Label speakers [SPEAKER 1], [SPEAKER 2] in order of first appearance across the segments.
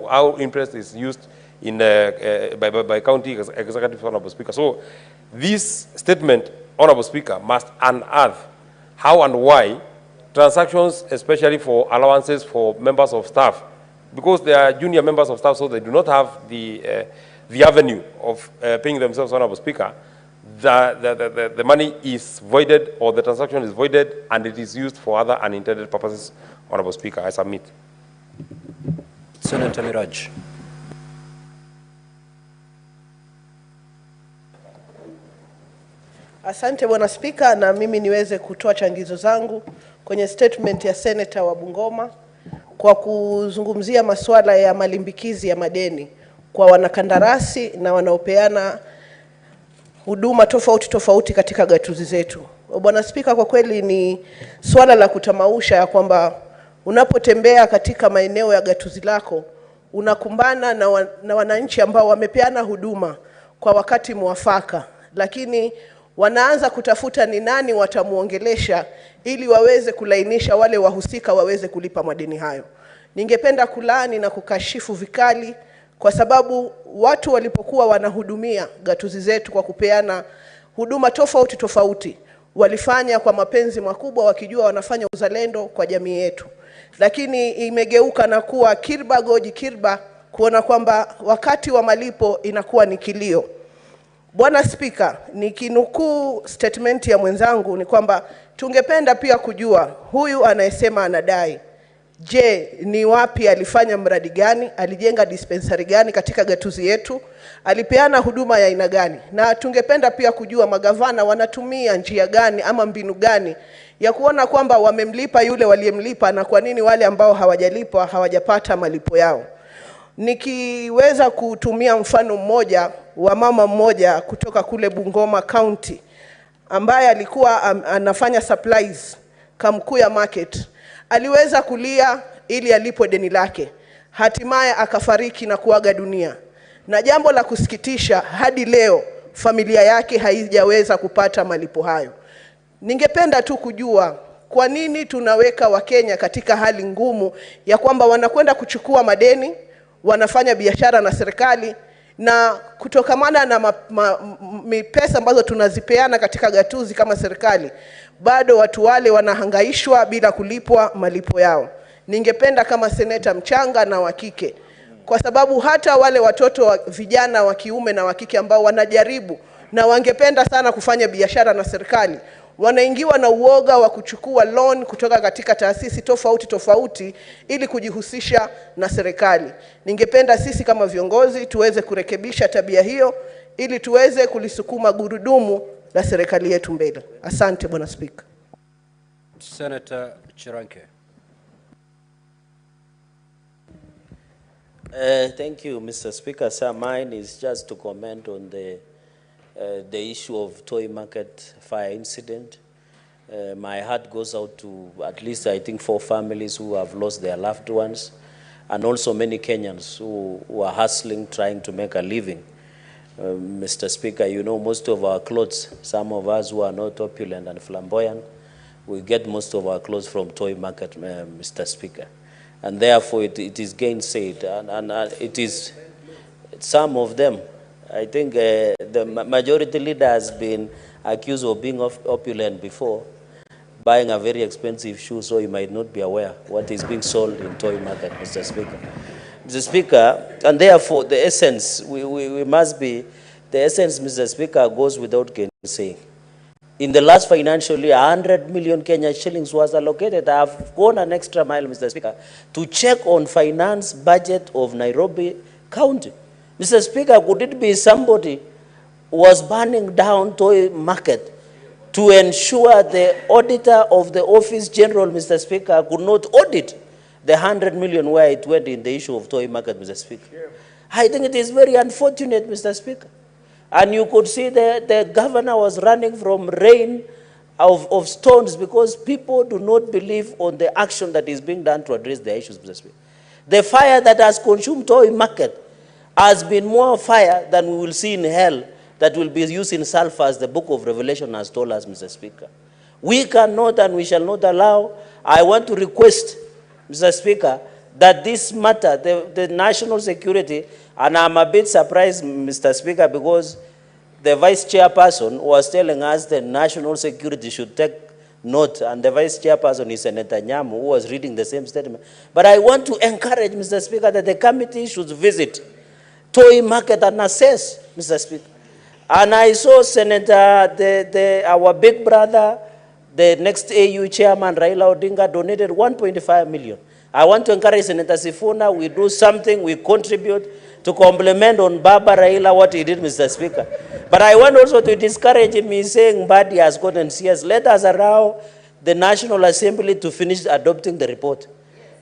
[SPEAKER 1] how interest is used in by county executive, Honorable Speaker. So this statement, Honorable Speaker, must unearth how and why transactions, especially for allowances for members of staff, because they are junior members of staff, so they do not have the avenue of paying themselves, Honorable Speaker, the money is voided, or the transaction is voided, and it is used for other unintended purposes, Honorable Speaker. I submit.
[SPEAKER 2] Senator Miraj.
[SPEAKER 3] Asante Bwana Spika, na mimi niweze kutoa changizo zangu kwenye statement ya Senator wa Bungoma kwa kuzungumzia masuala ya malimbikizi ya madeni kwa wanakandarasi na wanaopeana huduma tofauti katika gatuzi zetu. Bwana Spika, kwa kweli ni swala la kutamausha ya kwamba unapotembea katika maeneo ya gatuzi lako unakumbana na wananchi ambao wamepeana huduma kwa wakati mwafaka, lakini wanaanza kutafuta ni nani watamuongelesha ili waweze kulainisha wale wahusika waweze kulipa madeni hayo. Ningependa kulaani na kukashifu vikali, kwa sababu watu walipokuwa wanahudumia gatuzi zetu kwa kupeana huduma tofauti walifanya kwa mapenzi makubwa, wakijua wanafanya uzalendo kwa jamii yetu. Lakini imegeuka na kuwa kirba goji kirba, kuona kwamba wakati wa malipo inakuwa ni kilio. Bwana Spika, nikinukuu statement ya mwenzangu ni kwamba tungependa pia kujua huyu anayesema anadai, je, ni wapi alifanya mradi gani, alijenga dispensary gani katika gatuzi yetu, alipeana huduma ya aina gani? Na tungependa pia kujua magavana wanatumia njia gani ama mbinu gani ya kuona kwamba wamemlipa yule waliyemlipa, na kwa nini wale ambao hawajalipwa hawajapata malipo yao. Nikiweza kutumia mfano mmoja wa mama mmoja kutoka kule Bungoma County ambaye alikuwa anafanya supplies Kamkuya Market, aliweza kulia ili alipo deni lake, hatimaye akafariki na kuaga dunia. Na jambo la kusikitisha, hadi leo familia yake haijaweza kupata malipo hayo. Ningependa tu kujua kwa nini tunaweka Wakenya katika hali ngumu ya kwamba wanakwenda kuchukua madeni, wanafanya biashara na serikali, na kutokamana na pesa ambazo tunazipeana katika gatuzi kama serikali, bado watu wale wanahangaishwa bila kulipwa malipo yao. Ningependa kama seneta mchanga na wa kike, kwa sababu hata wale watoto wa vijana wa kiume na wa kike ambao wanajaribu na wangependa sana kufanya biashara na serikali, wanaingiwa na uoga wa kuchukua loan kutoka katika taasisi tofauti ili kujihusisha na serikali. Ningependa sisi kama viongozi tuweze kurekebisha tabia hiyo ili tuweze kulisukuma gurudumu la serikali yetu mbele. Asante Bwana Speaker.
[SPEAKER 2] Senator Chiranke.
[SPEAKER 4] Thank you, Mr. Speaker. Sir, mine is just to comment on the issue of Toy Market fire incident. My heart goes out to at least, I think, 4 families who have lost their loved ones, and also many Kenyans who are hustling, trying to make a living. Mr. Speaker, you know, most of our clothes, some of us who are not opulent and flamboyant, we get most of our clothes from Toy Market, Mr. Speaker. And therefore, it is gainsaid, and it is some of them. I think the majority leader has been accused of being opulent before, buying a very expensive shoe, so he might not be aware what is being sold in Toy Market, Mr. Speaker. Mr. Speaker, and therefore the essence, we must be, the essence, Mr. Speaker, goes without saying. In the last financial year, 100 million Kenya shillings was allocated. I have gone an extra mile, Mr. Speaker, to check on finance budget of Nairobi County. Mr. Speaker, could it be somebody was burning down Toy Market to ensure the auditor of the Office General, Mr. Speaker, could not audit the 100 million where it went in the issue of Toy Market, Mr. Speaker? Yeah. I think it is very unfortunate, Mr. Speaker. And you could see the governor was running from rain of stones because people do not believe on the action that is being done to address the issues, Mr. Speaker. The fire that has consumed Toy Market has been more fire than we will see in hell that will be used in sulfur, as the book of Revelation has told us, Mr. Speaker. We cannot and we shall not allow. I want to request, Mr. Speaker, that this matter, the national security, and I'm a bit surprised, Mr. Speaker, because the vice chairperson was telling us the national security should take note, and the vice chairperson is Senator Nyamu, who was reading the same statement. But I want to encourage, Mr. Speaker, that the committee should visit toy market and assess, Mr. Speaker. And I saw Senator, our big brother, the next AU chairman, Raila Odinga, donated 1.5 million. I want to encourage Senator Sifuna, we do something, we contribute to complement on Baba Raila what he did, Mr. Speaker. But I want also to discourage him in saying Mbadi has gotten CS. Let us allow the National Assembly to finish adopting the report.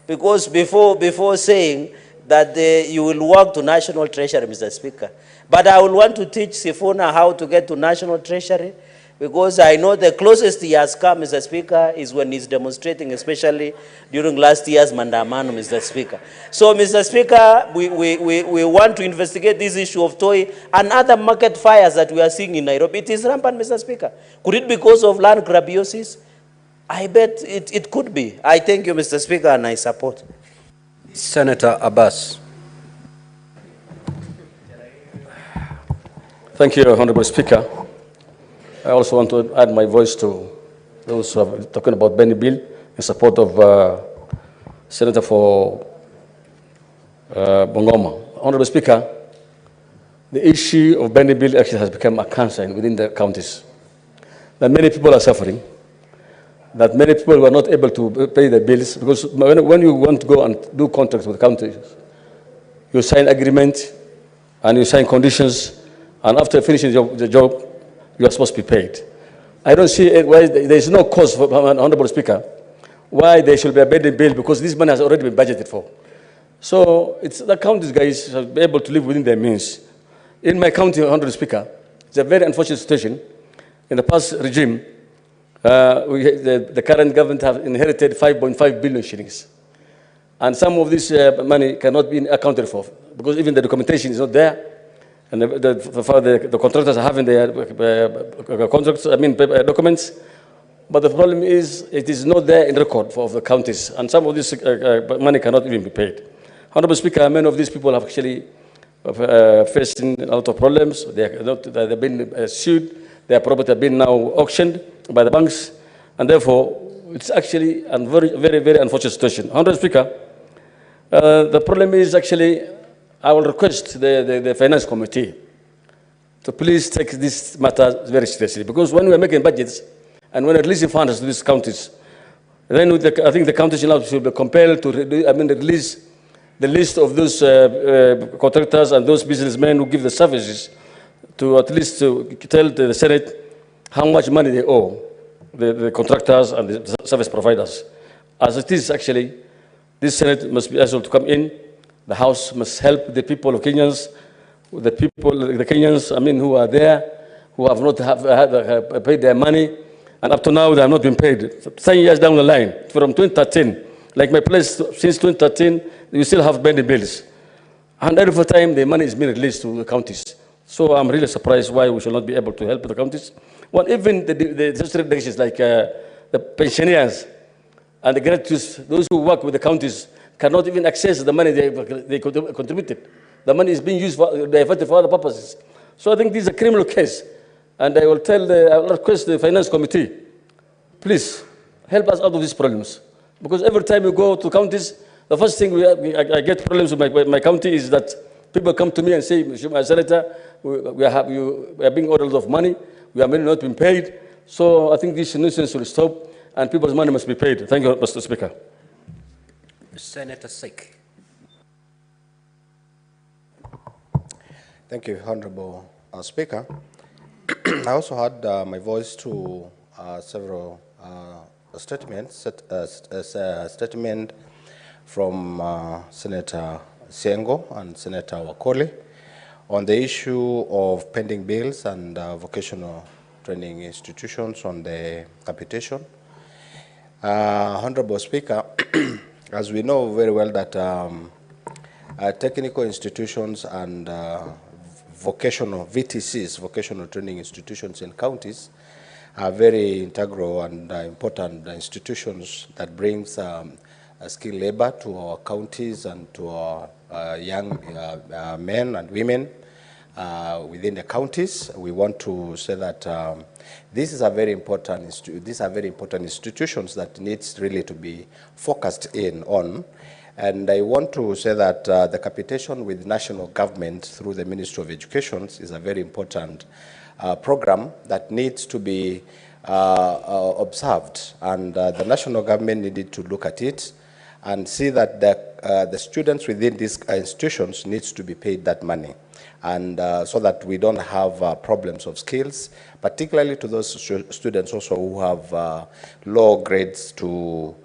[SPEAKER 4] Because before saying that you will work to National Treasury, Mr. Speaker. But I will want to teach Sifuna how to get to National Treasury, because I know the closest he has come, Mr. Speaker, is when he's demonstrating, especially during last year's Mandamano, Mr. Speaker. So, Mr. Speaker, we want to investigate this issue of toy and other market fires that we are seeing in Nairobi. It is rampant, Mr. Speaker. Could it be because of land grabiosis? I bet it could be. I thank you, Mr. Speaker, and I support.
[SPEAKER 2] Senator Abbas.
[SPEAKER 5] Thank you, Honorable Speaker. I also want to add my voice to those who are talking about Benny Bill in support of Senator for Bungoma. Honorable Speaker, the issue of Benny Bill actually has become a cancer within the counties. That many people are suffering, that many people were not able to pay their bills, because when you want to go and do contracts with counties, you sign agreement and you sign conditions, and after finishing the job, you are supposed to be paid. I don't see why there is no cause for, Honorable Speaker, why there should be a Benny Bill, because this money has already been budgeted for. So it's the counties, guys, should be able to live within their means. In my county, Honorable Speaker, it's a very unfortunate situation. In the past regime, the current government have inherited 5.5 billion shillings. And some of this money cannot be accounted for, because even the documentation is not there. And the contractors are having their contracts, documents. But the problem is, it is not there in record for the counties. And some of this money cannot even be paid. Honorable Speaker, many of these people have actually facing a lot of problems. They've been sued. Their property have been now auctioned by the banks. And therefore, it's actually a very, very, very unfortunate situation. Honorable Speaker, the problem is actually, I will request the Finance Committee to please take this matter very seriously, because when we are making budgets and when we are releasing funds to these counties, then I think the counties should be compelled to release the list of those contractors and those businessmen who give the services, to at least to tell the Senate how much money they owe the contractors and the service providers. As it is, actually, this Senate must be able to come in. The House must help the people of Kenyans, the Kenyans, who are there, who have not paid their money, and up to now they have not been paid. 10 years down the line, from 2013, like my place, since 2013, you still have Benny bills. And every time the money is being released to the counties. So I'm really surprised why we should not be able to help the counties. Well, even the district delegations, like the pensioners and the gratuities, those who work with the counties, cannot even access the money they contributed. The money is being used diverted for other purposes. So I think this is a criminal case. And I will request the Finance Committee, please help us out of these problems. Because every time we go to counties, the first thing I get problems with my county is that people come to me and say, Mr. Senator, we are being ordered a lot of money, we are not being paid. So I think this nuisance will stop, and people's money must be paid. Thank you, Mr. Speaker.
[SPEAKER 2] Senator Sik.
[SPEAKER 6] Thank you, Honorable Speaker. I also had my voice to several statements, statement from Senator Sengo and Senator Wakoli on the issue of pending bills and vocational training institutions on the capitation. Honorable Speaker, as we know very well that technical institutions and vocational VTCs, vocational training institutions in counties, are very integral and important institutions that brings skilled labor to our counties and to our young men and women within the counties. We want to say that these are very important institutions that needs really to be focused in on. And I want to say that the capitation with national government through the Ministry of Education is a very important program that needs to be observed. And the national government needed to look at it and see that the students within these institutions needs to be paid that money. And so that we don't have problems of skills, particularly to those students also who have low grades to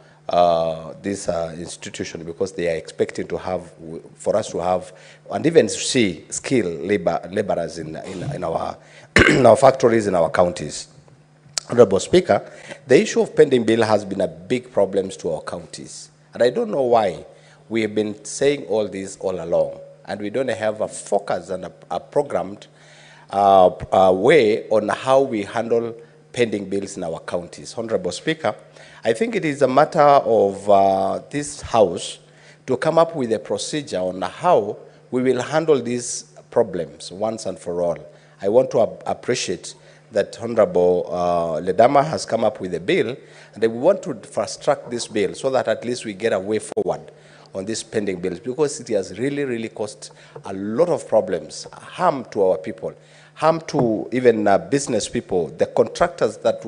[SPEAKER 6] this institution, because they are expecting to have, for us to have, and even see skilled laborers in our, in our factories, in our counties. Honorable Speaker, the issue of pending bill has been a big problem to our counties. And I don't know why we have been saying all this all along, and we don't have a focus and a programmed way on how we handle pending bills in our counties. Honorable Speaker, I think it is a matter of this House to come up with a procedure on how we will handle these problems once and for all. I want to appreciate that Honorable Ledama has come up with a bill, and we want to fast-track this bill so that at least we get a way forward on these pending bills, because it has really caused a lot of problems, harm to our people, harm to even business people, the contractors that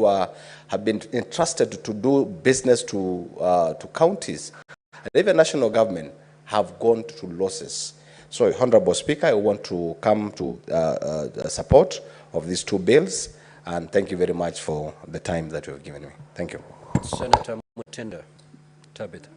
[SPEAKER 6] have been entrusted to do business to counties, and even national government have gone to losses. So, Honorable Speaker, I want to come to the support of these two bills, and thank you very much for the time that you have given me. Thank you.
[SPEAKER 2] Senator Mutinda, Tabitha.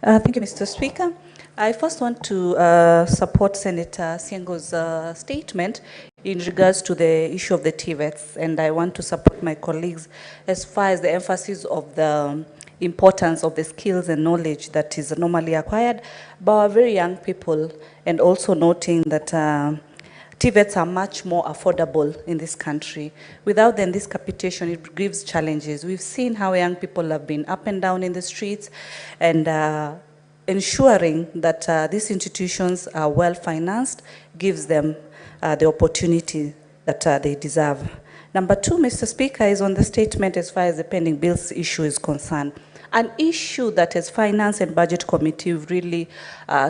[SPEAKER 7] Thank you, Mr. Speaker. I first want to support Senator Siengo's statement in regards to the issue of the TVETs, and I want to support my colleagues as far as the emphasis of the importance of the skills and knowledge that is normally acquired by our very young people, and also noting that TVETs are much more affordable in this country. Without them, this capitation, it gives challenges. We've seen how young people have been up and down in the streets, and ensuring that these institutions are well financed gives them the opportunity that they deserve. Number two, Mr. Speaker, is on the statement as far as the pending bills issue is concerned. An issue that as Finance and Budget Committee really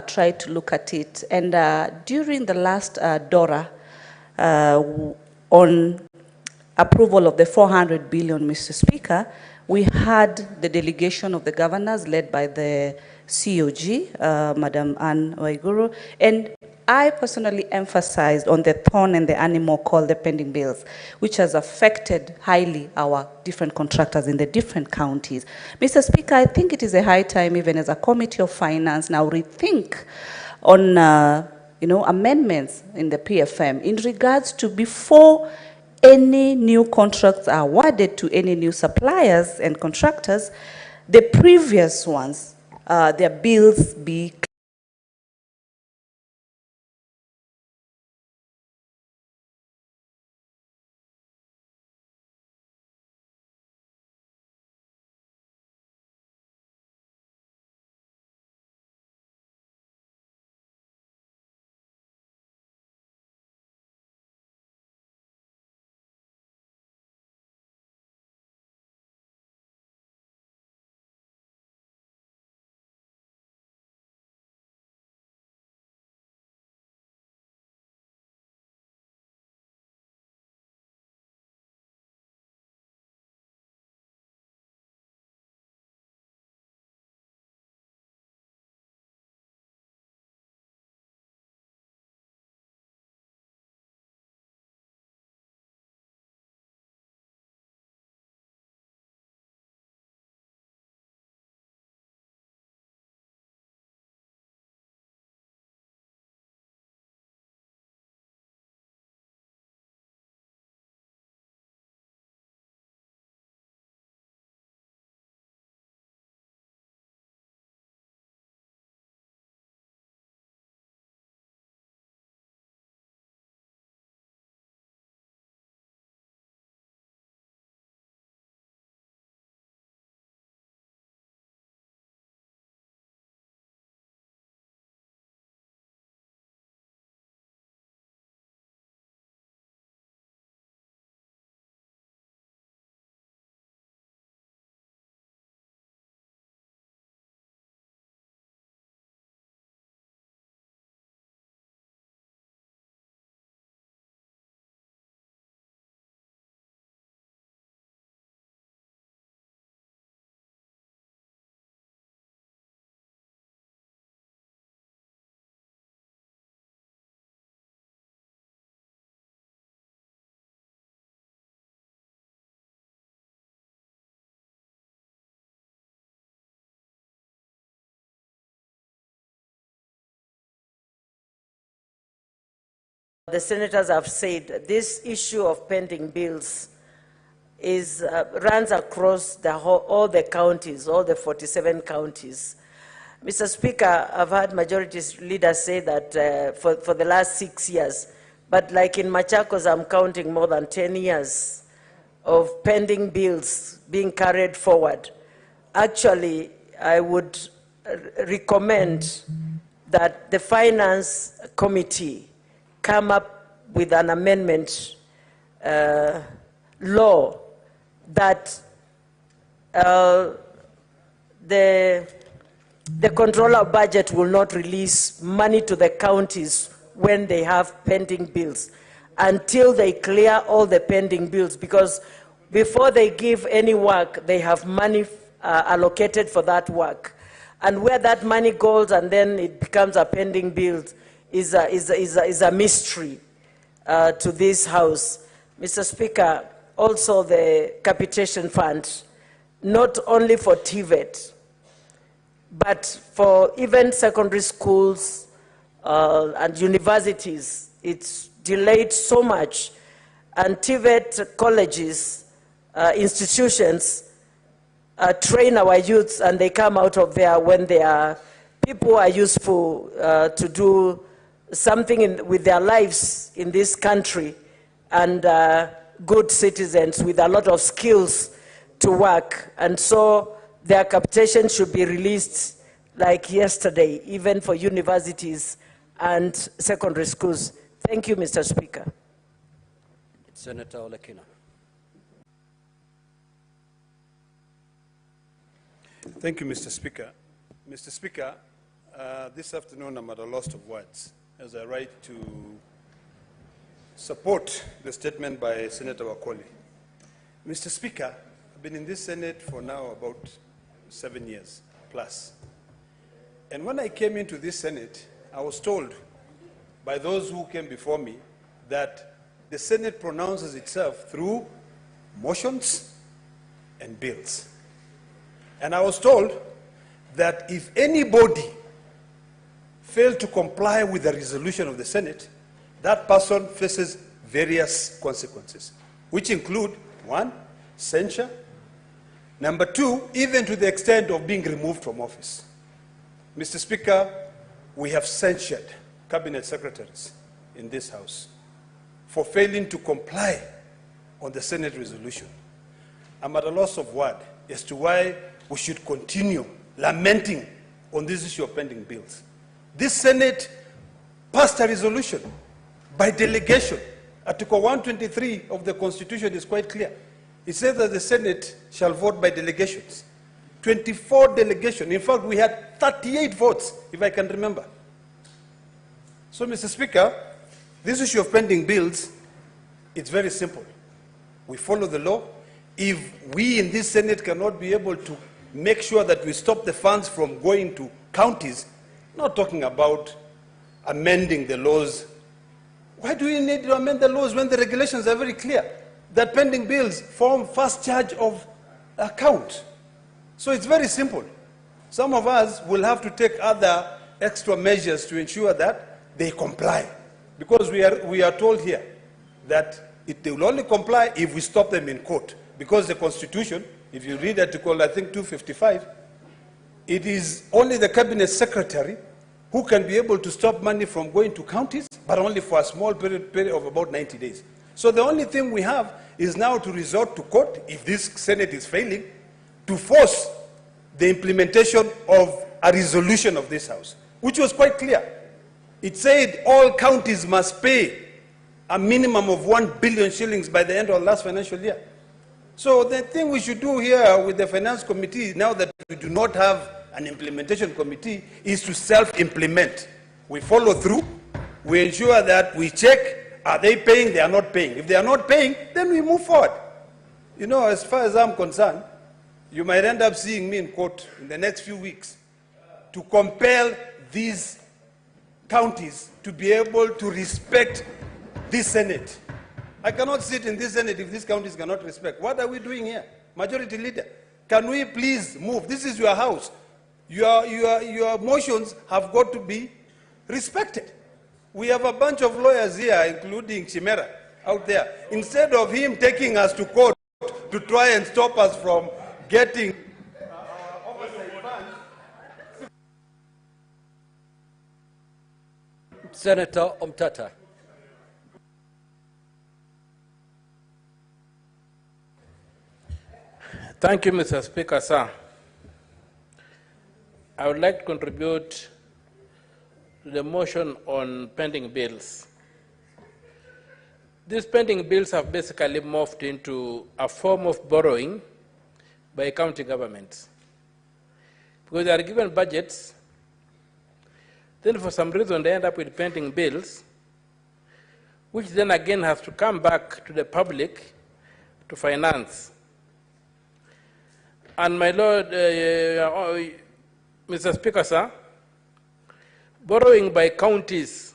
[SPEAKER 7] tried to look at it. And during the last DORA on approval of the 400 billion, Mr. Speaker, we had the delegation of the governors led by the COG, Madam Anne Waiguru, and I personally emphasized on the thorn and the animal called the pending bills, which has affected highly our different contractors in the different counties. Mr. Speaker, I think it is a high time, even as a Committee of Finance, now rethink on amendments in the PFM in regards to before any new contracts are awarded to any new suppliers and contractors, the previous ones, their bills be
[SPEAKER 8] the senators have said, this issue of pending bills runs across all the counties, all the 47 counties. Mr. Speaker, I've heard majority leaders say that for the last 6 years, but like in Machakos, I'm counting more than 10 years of pending bills being carried forward. Actually, I would recommend that the Finance Committee come up with an amendment law that the controller of budget will not release money to the counties when they have pending bills until they clear all the pending bills, because before they give any work, they have money allocated for that work. And where that money goes and then it becomes a pending bill is a mystery to this House. Mr. Speaker, also the capitation fund, not only for TVET, but for even secondary schools and universities, it's delayed so much. And TVET colleges, institutions, train our youths, and they come out of there when they are people who are useful to do something with their lives in this country, and good citizens with a lot of skills to work. And so their capitation should be released like yesterday, even for universities and secondary schools. Thank you, Mr. Speaker.
[SPEAKER 2] Senator Olekina.
[SPEAKER 9] Thank you, Mr. Speaker. Mr. Speaker, this afternoon I'm at a loss of words as I write to support the statement by Senator Wakoli. Mr. Speaker, I've been in this Senate for now about 7 years plus. And when I came into this Senate, I was told by those who came before me that the Senate pronounces itself through motions and bills. And I was told that if anybody failed to comply with the resolution of the Senate, that person faces various consequences, which include, 1, censure, number 2, even to the extent of being removed from office. Mr. Speaker, we have censured cabinet secretaries in this House for failing to comply on the Senate resolution. I'm at a loss of word as to why we should continue lamenting on this issue of pending bills. This Senate passed a resolution by delegation. Article 123 of the Constitution is quite clear. It says that the Senate shall vote by delegations. 24 delegations. In fact, we had 38 votes, if I can remember. So, Mr. Speaker, this issue of pending bills, it's very simple. We follow the law. If we in this Senate cannot be able to make sure that we stop the funds from going to counties, not talking about amending the laws. Why do we need to amend the laws when the regulations are very clear that pending bills form first charge of account? So it's very simple. Some of us will have to take other extra measures to ensure that they comply, because we are told here that they will only comply if we stop them in court, because the Constitution, if you read Article, I think, 255, it is only the Cabinet Secretary who can be able to stop money from going to counties, but only for a small period of about 90 days. So the only thing we have is now to resort to court, if this Senate is failing, to force the implementation of a resolution of this House, which was quite clear. It said all counties must pay a minimum of 1 billion shillings by the end of the last financial year. So the thing we should do here with the Finance Committee, now that we do not have an implementation committee, is to self-implement. We follow through. We ensure that we check, are they paying, they are not paying. If they are not paying, then we move forward. You know, as far as I'm concerned, you might end up seeing me in court in the next few weeks to compel these counties to be able to respect this Senate. I cannot sit in this Senate if these counties cannot respect. What are we doing here? Majority Leader, can we please move? This is your house. Your motions have got to be respected. We have a bunch of lawyers here, including Chimera, out there. Instead of him taking us to court to try and stop us from getting our oversight funds.
[SPEAKER 2] Senator Omtata.
[SPEAKER 10] Thank you, Mr. Speaker, sir. I would like to contribute to the motion on pending bills. These pending bills have basically morphed into a form of borrowing by county governments. Because they are given budgets, then for some reason they end up with pending bills, which then again has to come back to the public to finance. And my Lord, Mr. Speaker, sir, borrowing by counties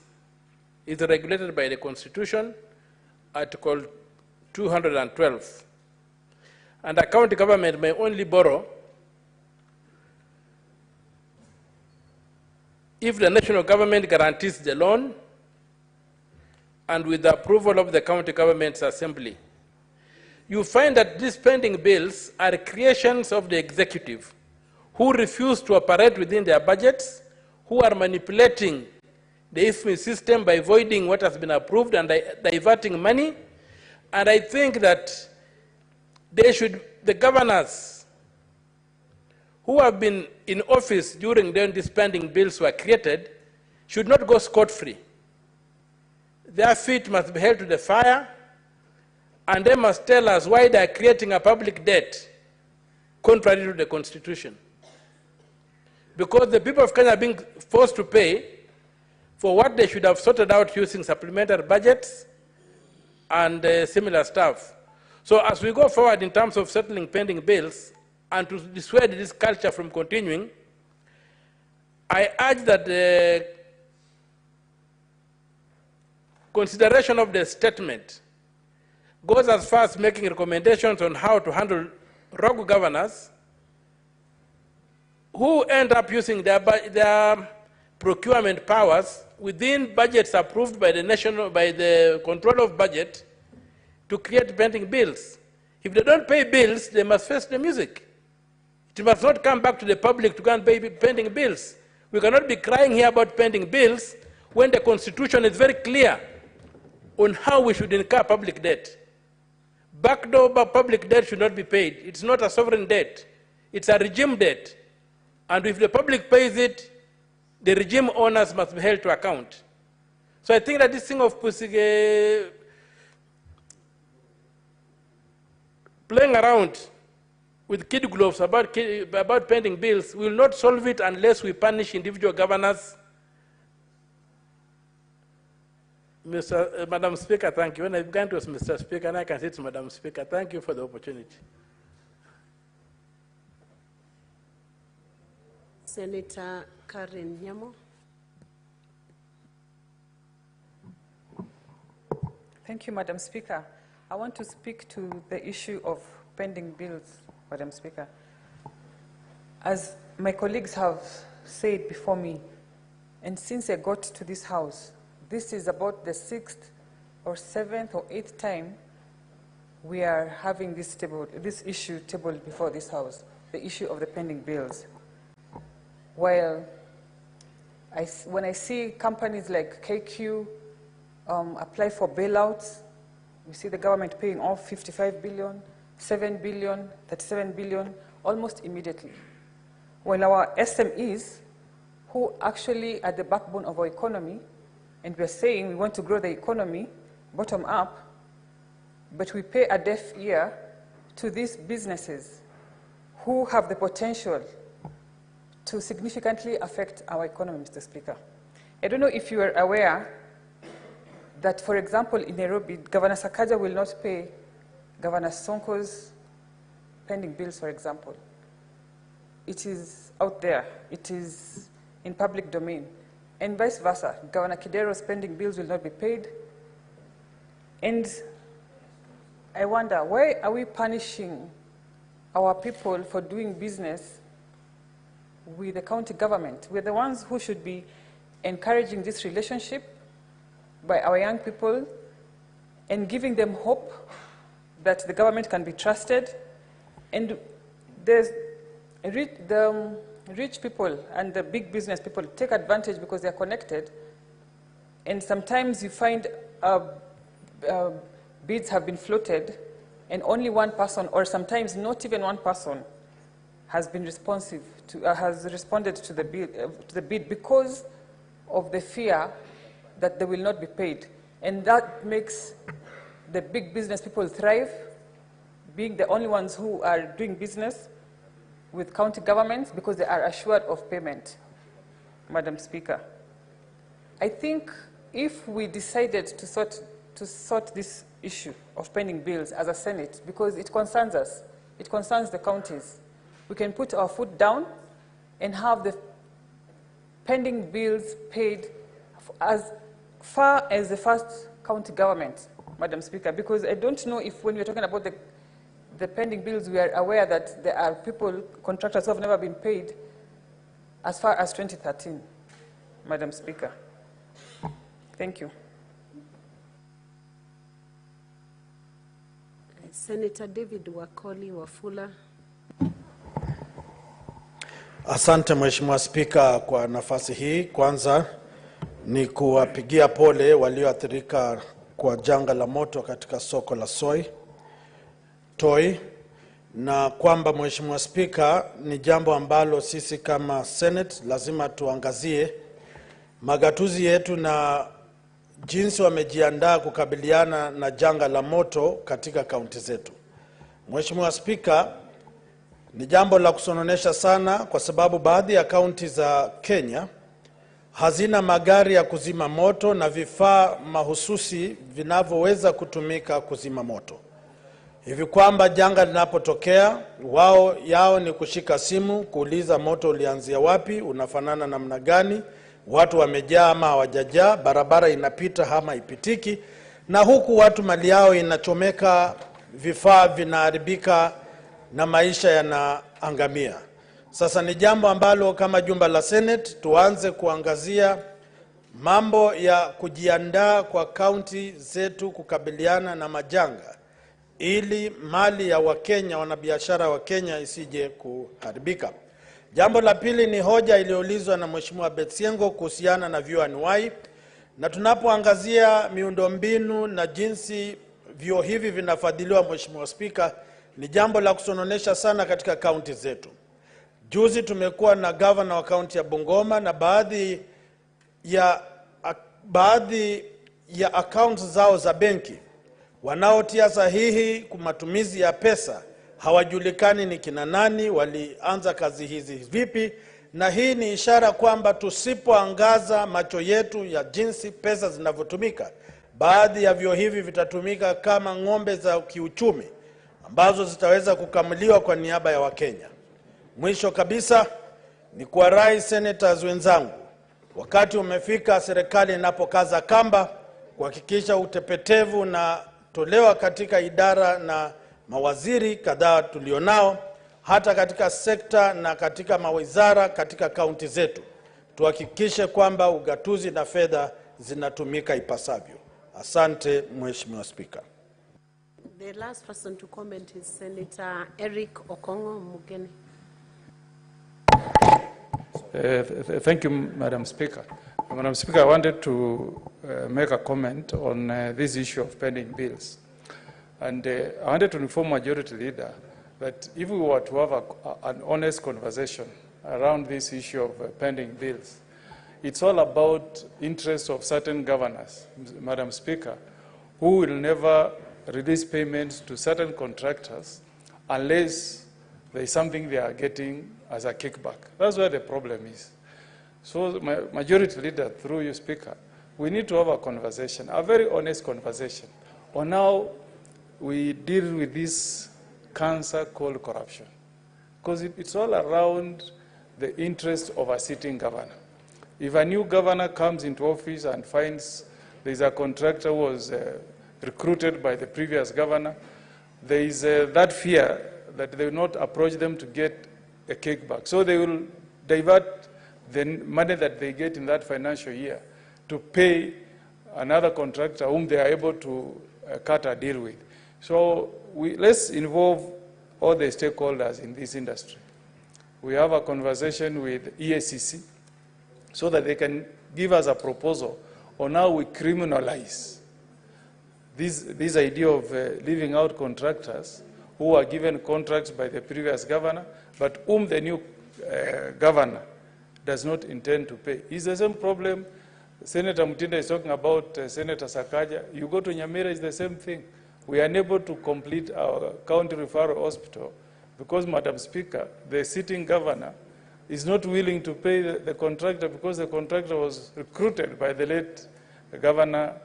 [SPEAKER 10] is regulated by the Constitution, Article 212. And a county government may only borrow if the national government guarantees the loan and with the approval of the county government's assembly. You find that these pending bills are creations of the executive who refuse to operate within their budgets, who are manipulating the IFMI system by voiding what has been approved and diverting money. And I think that the governors who have been in office during when these pending bills were created should not go scot-free. Their feet must be held to the fire, and they must tell us why they are creating a public debt contrary to the Constitution. Because the people of Kenya are being forced to pay for what they should have sorted out using supplementary budgets and similar stuff. So as we go forward in terms of settling pending bills and to dissuade this culture from continuing, I urge that the consideration of the statement goes as far as making recommendations on how to handle rogue governors who end up using their procurement powers within budgets approved by the control of budget to create pending bills. If they don't pay bills, they must face the music. It must not come back to the public to go and pay pending bills. We cannot be crying here about pending bills when the Constitution is very clear on how we should incur public debt. Backdoor public debt should not be paid. It's not a sovereign debt. It's a regime debt. And if the public pays it, the regime owners must be held to account. So I think that this thing of playing around with kid gloves about pending bills will not solve it unless we punish individual governors. Madam Speaker, thank you. When I began to was Mr. Speaker, and I can say to Madam Speaker, thank you for the opportunity.
[SPEAKER 11] Senator Karen Nyamo.
[SPEAKER 12] Thank you, Madam Speaker. I want to speak to the issue of pending bills, Madam Speaker. As my colleagues have said before me, and since I got to this House, this is about the 6th or 7th or 8th time we are having this issue tabled before this House, the issue of the pending bills. While when I see companies like KQ apply for bailouts, we see the government paying off 55 billion, 7 billion, 37 billion, almost immediately. While our SMEs, who actually are the backbone of our economy, and we're saying we want to grow the economy bottom up, but we pay a deaf ear to these businesses who have the potential to significantly affect our economy, Mr. Speaker. I don't know if you are aware that, for example, in Nairobi, Governor Sakaja will not pay Governor Sonko's pending bills, for example. It is out there. It is in public domain. And vice versa. Governor Kidero's pending bills will not be paid. And I wonder, why are we punishing our people for doing business with the county government? We're the ones who should be encouraging this relationship by our young people and giving them hope that the government can be trusted. And the rich people and the big business people take advantage because they're connected. And sometimes you find bids have been floated and only one person, or sometimes not even one person, has been responsive to, has responded to the bid because of the fear that they will not be paid. And that makes the big business people thrive, being the only ones who are doing business with county governments because they are assured of payment, Madam Speaker. I think if we decided to sort this issue of pending bills as a Senate, because it concerns us, it concerns the counties, we can put our foot down and have the pending bills paid as far as the first county government, Madam Speaker, because I don't know if when we're talking about the pending bills, we are aware that there are people, contractors who have never been paid as far as 2013, Madam Speaker. Thank you.
[SPEAKER 11] Senator David Wakoli Wafula.
[SPEAKER 13] Asante Mheshimiwa Spika kwa nafasi hii. Kwanza ni kuwapigia pole walioathirika kwa janga la moto katika soko la Toi, na kwamba Mheshimiwa Spika, ni jambo ambalo sisi kama Senate lazima tuangazie magatuzi yetu na jinsi wamejiandaa kukabiliana na janga la moto katika kaunti zetu. Mheshimiwa Spika, ni jambo la kusononesha sana kwa sababu baadhi ya kaunti za Kenya hazina magari ya kuzima moto na vifaa mahususi vinavyoweza kutumika kuzima moto. Hivi kwamba janga linapotokea, yao ni kushika simu, kuuliza moto ulianzia wapi, unafanana namna gani, watu wamejaa ama hawajajaa, barabara inapita ama ipitiki, na huku watu mali yao inachomeka, vifaa vinaharibika na maisha yanaangamia. Sasa ni jambo ambalo kama jumba la Senate tuanze kuangazia mambo ya kujiandaa kwa kaunti zetu kukabiliana na majanga, ili mali ya Wakenya, wanabiashara wa Kenya isije kuharibika. Jambo la pili ni hoja iliyoulizwa na Mheshimiwa Betsiengo kuhusiana na vyuo anuwai, na tunapoangazia miundombinu na jinsi vyuo hivi vinafadhiliwa, Mheshimiwa Spika, ni jambo la kusononesha sana katika kaunti zetu. Juzi tumekuwa na governor wa kaunti ya Bungoma, na baadhi ya accounts zao za benki wanaotia sahihi kwa matumizi ya pesa hawajulikani ni kina nani, walianza kazi hizi vipi, na hii ni ishara kwamba tusipoangaza macho yetu ya jinsi pesa zinavyotumika, baadhi ya vyuo hivi vitatumika kama ng'ombe za kiuchumi ambazo zitaweza kukamuliwa kwa niaba ya Wakenya. Mwisho kabisa ni kuwarai senators wenzangu, wakati umefika serikali inapokaza kamba kuhakikisha utepetevu na tolewa katika idara na mawaziri kadhaa tulionao, hata katika sekta na katika mawizara katika kaunti zetu. Tuhakikishe kwamba ugatuzi na fedha zinatumika ipasavyo. Asante Mheshimiwa Spika.
[SPEAKER 11] The last person to comment is Senator Eric Okongo Mugeni.
[SPEAKER 14] Thank you, Madam Speaker. Madam Speaker, I wanted to make a comment on this issue of pending bills. And I wanted to inform Majority Leader that if we were to have an honest conversation around this issue of pending bills, it's all about interests of certain governors, Madam Speaker, who will never release payments to certain contractors unless there is something they are getting as a kickback. That's where the problem is. So, Majority Leader, through you, Speaker, we need to have a conversation, a very honest conversation, on how we deal with this cancer called corruption. Because it's all around the interest of a sitting governor. If a new governor comes into office and finds there's a contractor who was recruited by the previous governor, there is that fear that they will not approach them to get a kickback. So they will divert the money that they get in that financial year to pay another contractor whom they are able to cut a deal with. So let's involve all the stakeholders in this industry. We have a conversation with EACC so that they can give us a proposal on how we criminalize this idea of leaving out contractors who are given contracts by the previous governor, but whom the new governor does not intend to pay. It's the same problem Senator Mutinda is talking about, Senator Sakaja. You go to Nyamira, it's the same thing. We are unable to complete our county referral hospital because, Madam Speaker, the sitting governor is not willing to pay the contractor because the contractor was recruited by the late Governor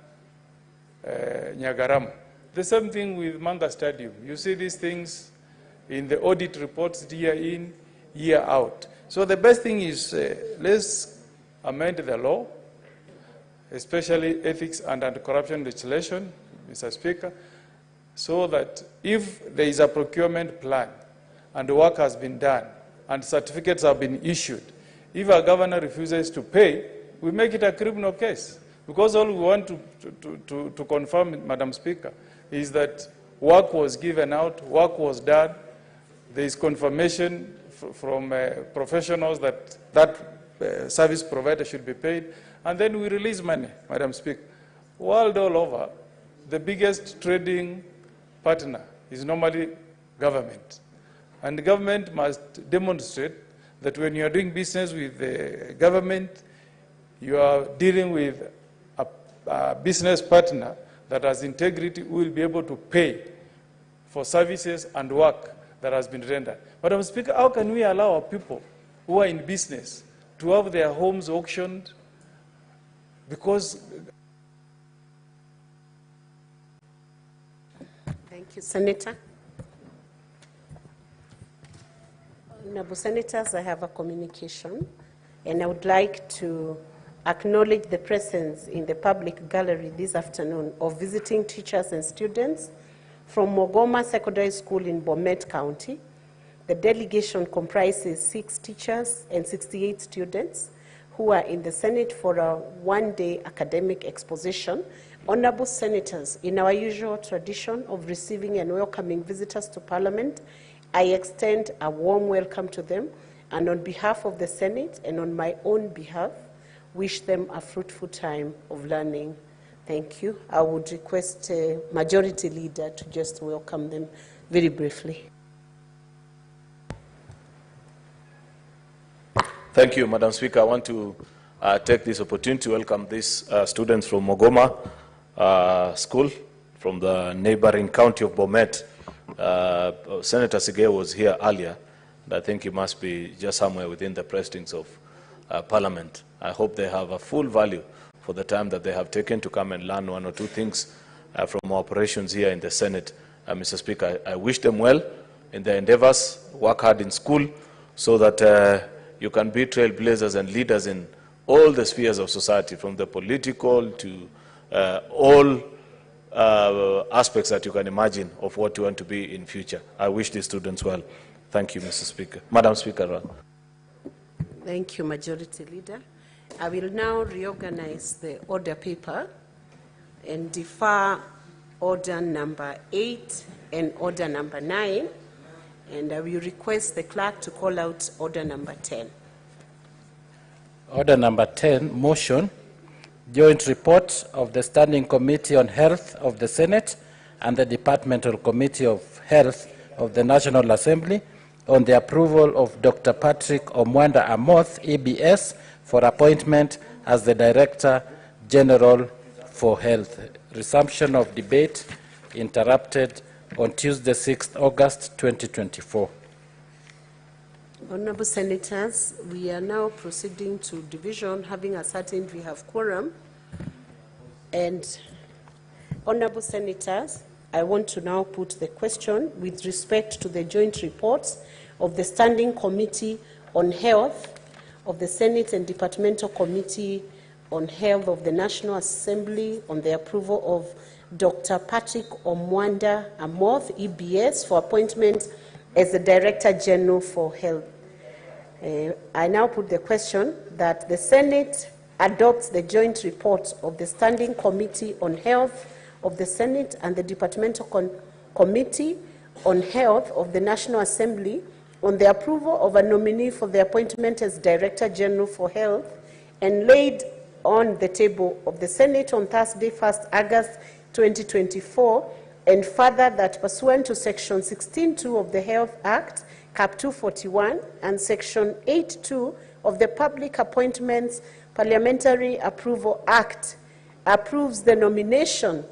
[SPEAKER 14] Nyagaram. The same thing with Manga Stadium. You see these things in the audit reports year in, year out. So the best thing is let's amend the law, especially ethics and anti-corruption legislation, Mr. Speaker, so that if there is a procurement plan and the work has been done and certificates have been issued, if a governor refuses to pay, we make it a criminal case. Because all we want to confirm, Madam Speaker, is that work was given out, work was done, there is confirmation from professionals that service provider should be paid, and then we release money, Madam Speaker. World all over, the biggest trading partner is normally government. And the government must demonstrate that when you are doing business with the government, you are dealing with a business partner that has integrity, will be able to pay for services and work that has been rendered. Madam Speaker, how can we allow our people who are in business to have their homes auctioned because...
[SPEAKER 11] Thank you, Senator. Honorable Senators, I have a communication, and I would like to acknowledge the presence in the public gallery this afternoon of visiting teachers and students from Mogoma Secondary School in Bomet County. The delegation comprises 6 teachers and 68 students who are in the Senate for a one-day academic exposition. Honorable Senators, in our usual tradition of receiving and welcoming visitors to Parliament, I extend a warm welcome to them, and on behalf of the Senate and on my own behalf, wish them a fruitful time of learning. Thank you. I would request Majority Leader to just welcome them very briefly.
[SPEAKER 15] Thank you, Madam Speaker. I want to take this opportunity to welcome these students from Mogoma School, from the neighboring county of Bomet. Senator Sige was here earlier, and I think he must be just somewhere within the precincts of Parliament. I hope they have a full value for the time that they have taken to come and learn one or two things from our operations here in the Senate. Mr. Speaker, I wish them well in their endeavors, work hard in school so that you can be trailblazers and leaders in all the spheres of society, from the political to all aspects that you can imagine of what you want to be in future. I wish these students well. Thank you, Mr. Speaker. Madam Speaker.
[SPEAKER 11] Thank you, Majority Leader. I will now reorganize the order paper and defer order number 8 and order number 9, and I will request the clerk to call out order number 10.
[SPEAKER 10] Order number 10, motion, joint report of the Standing Committee on Health of the Senate and the Departmental Committee of Health of the National Assembly on the approval of Dr. Patrick Omwanda Amoth, EBS, for appointment as the Director General for Health. Resumption of debate interrupted on Tuesday, 6th August 2024.
[SPEAKER 11] Honorable Senators, we are now proceeding to division, having ascertained we have quorum. And Honorable Senators, I want to now put the question with respect to the joint reports of the Standing Committee on Health of the Senate and Departmental Committee on Health of the National Assembly on the approval of Dr. Patrick Omwanda Amoth, EBS, for appointment as the Director General for Health. I now put the question that the Senate adopts the joint report of the Standing Committee on Health of the Senate and the Departmental Committee on Health of the National Assembly on the approval of a nominee for the appointment as Director General for Health and laid on the table of the Senate on Thursday, 1st August 2024, and further that pursuant to Section 16.2 of the Health Act, Cap 241, and Section 8.2 of the Public Appointments Parliamentary Approval Act, approves the nomination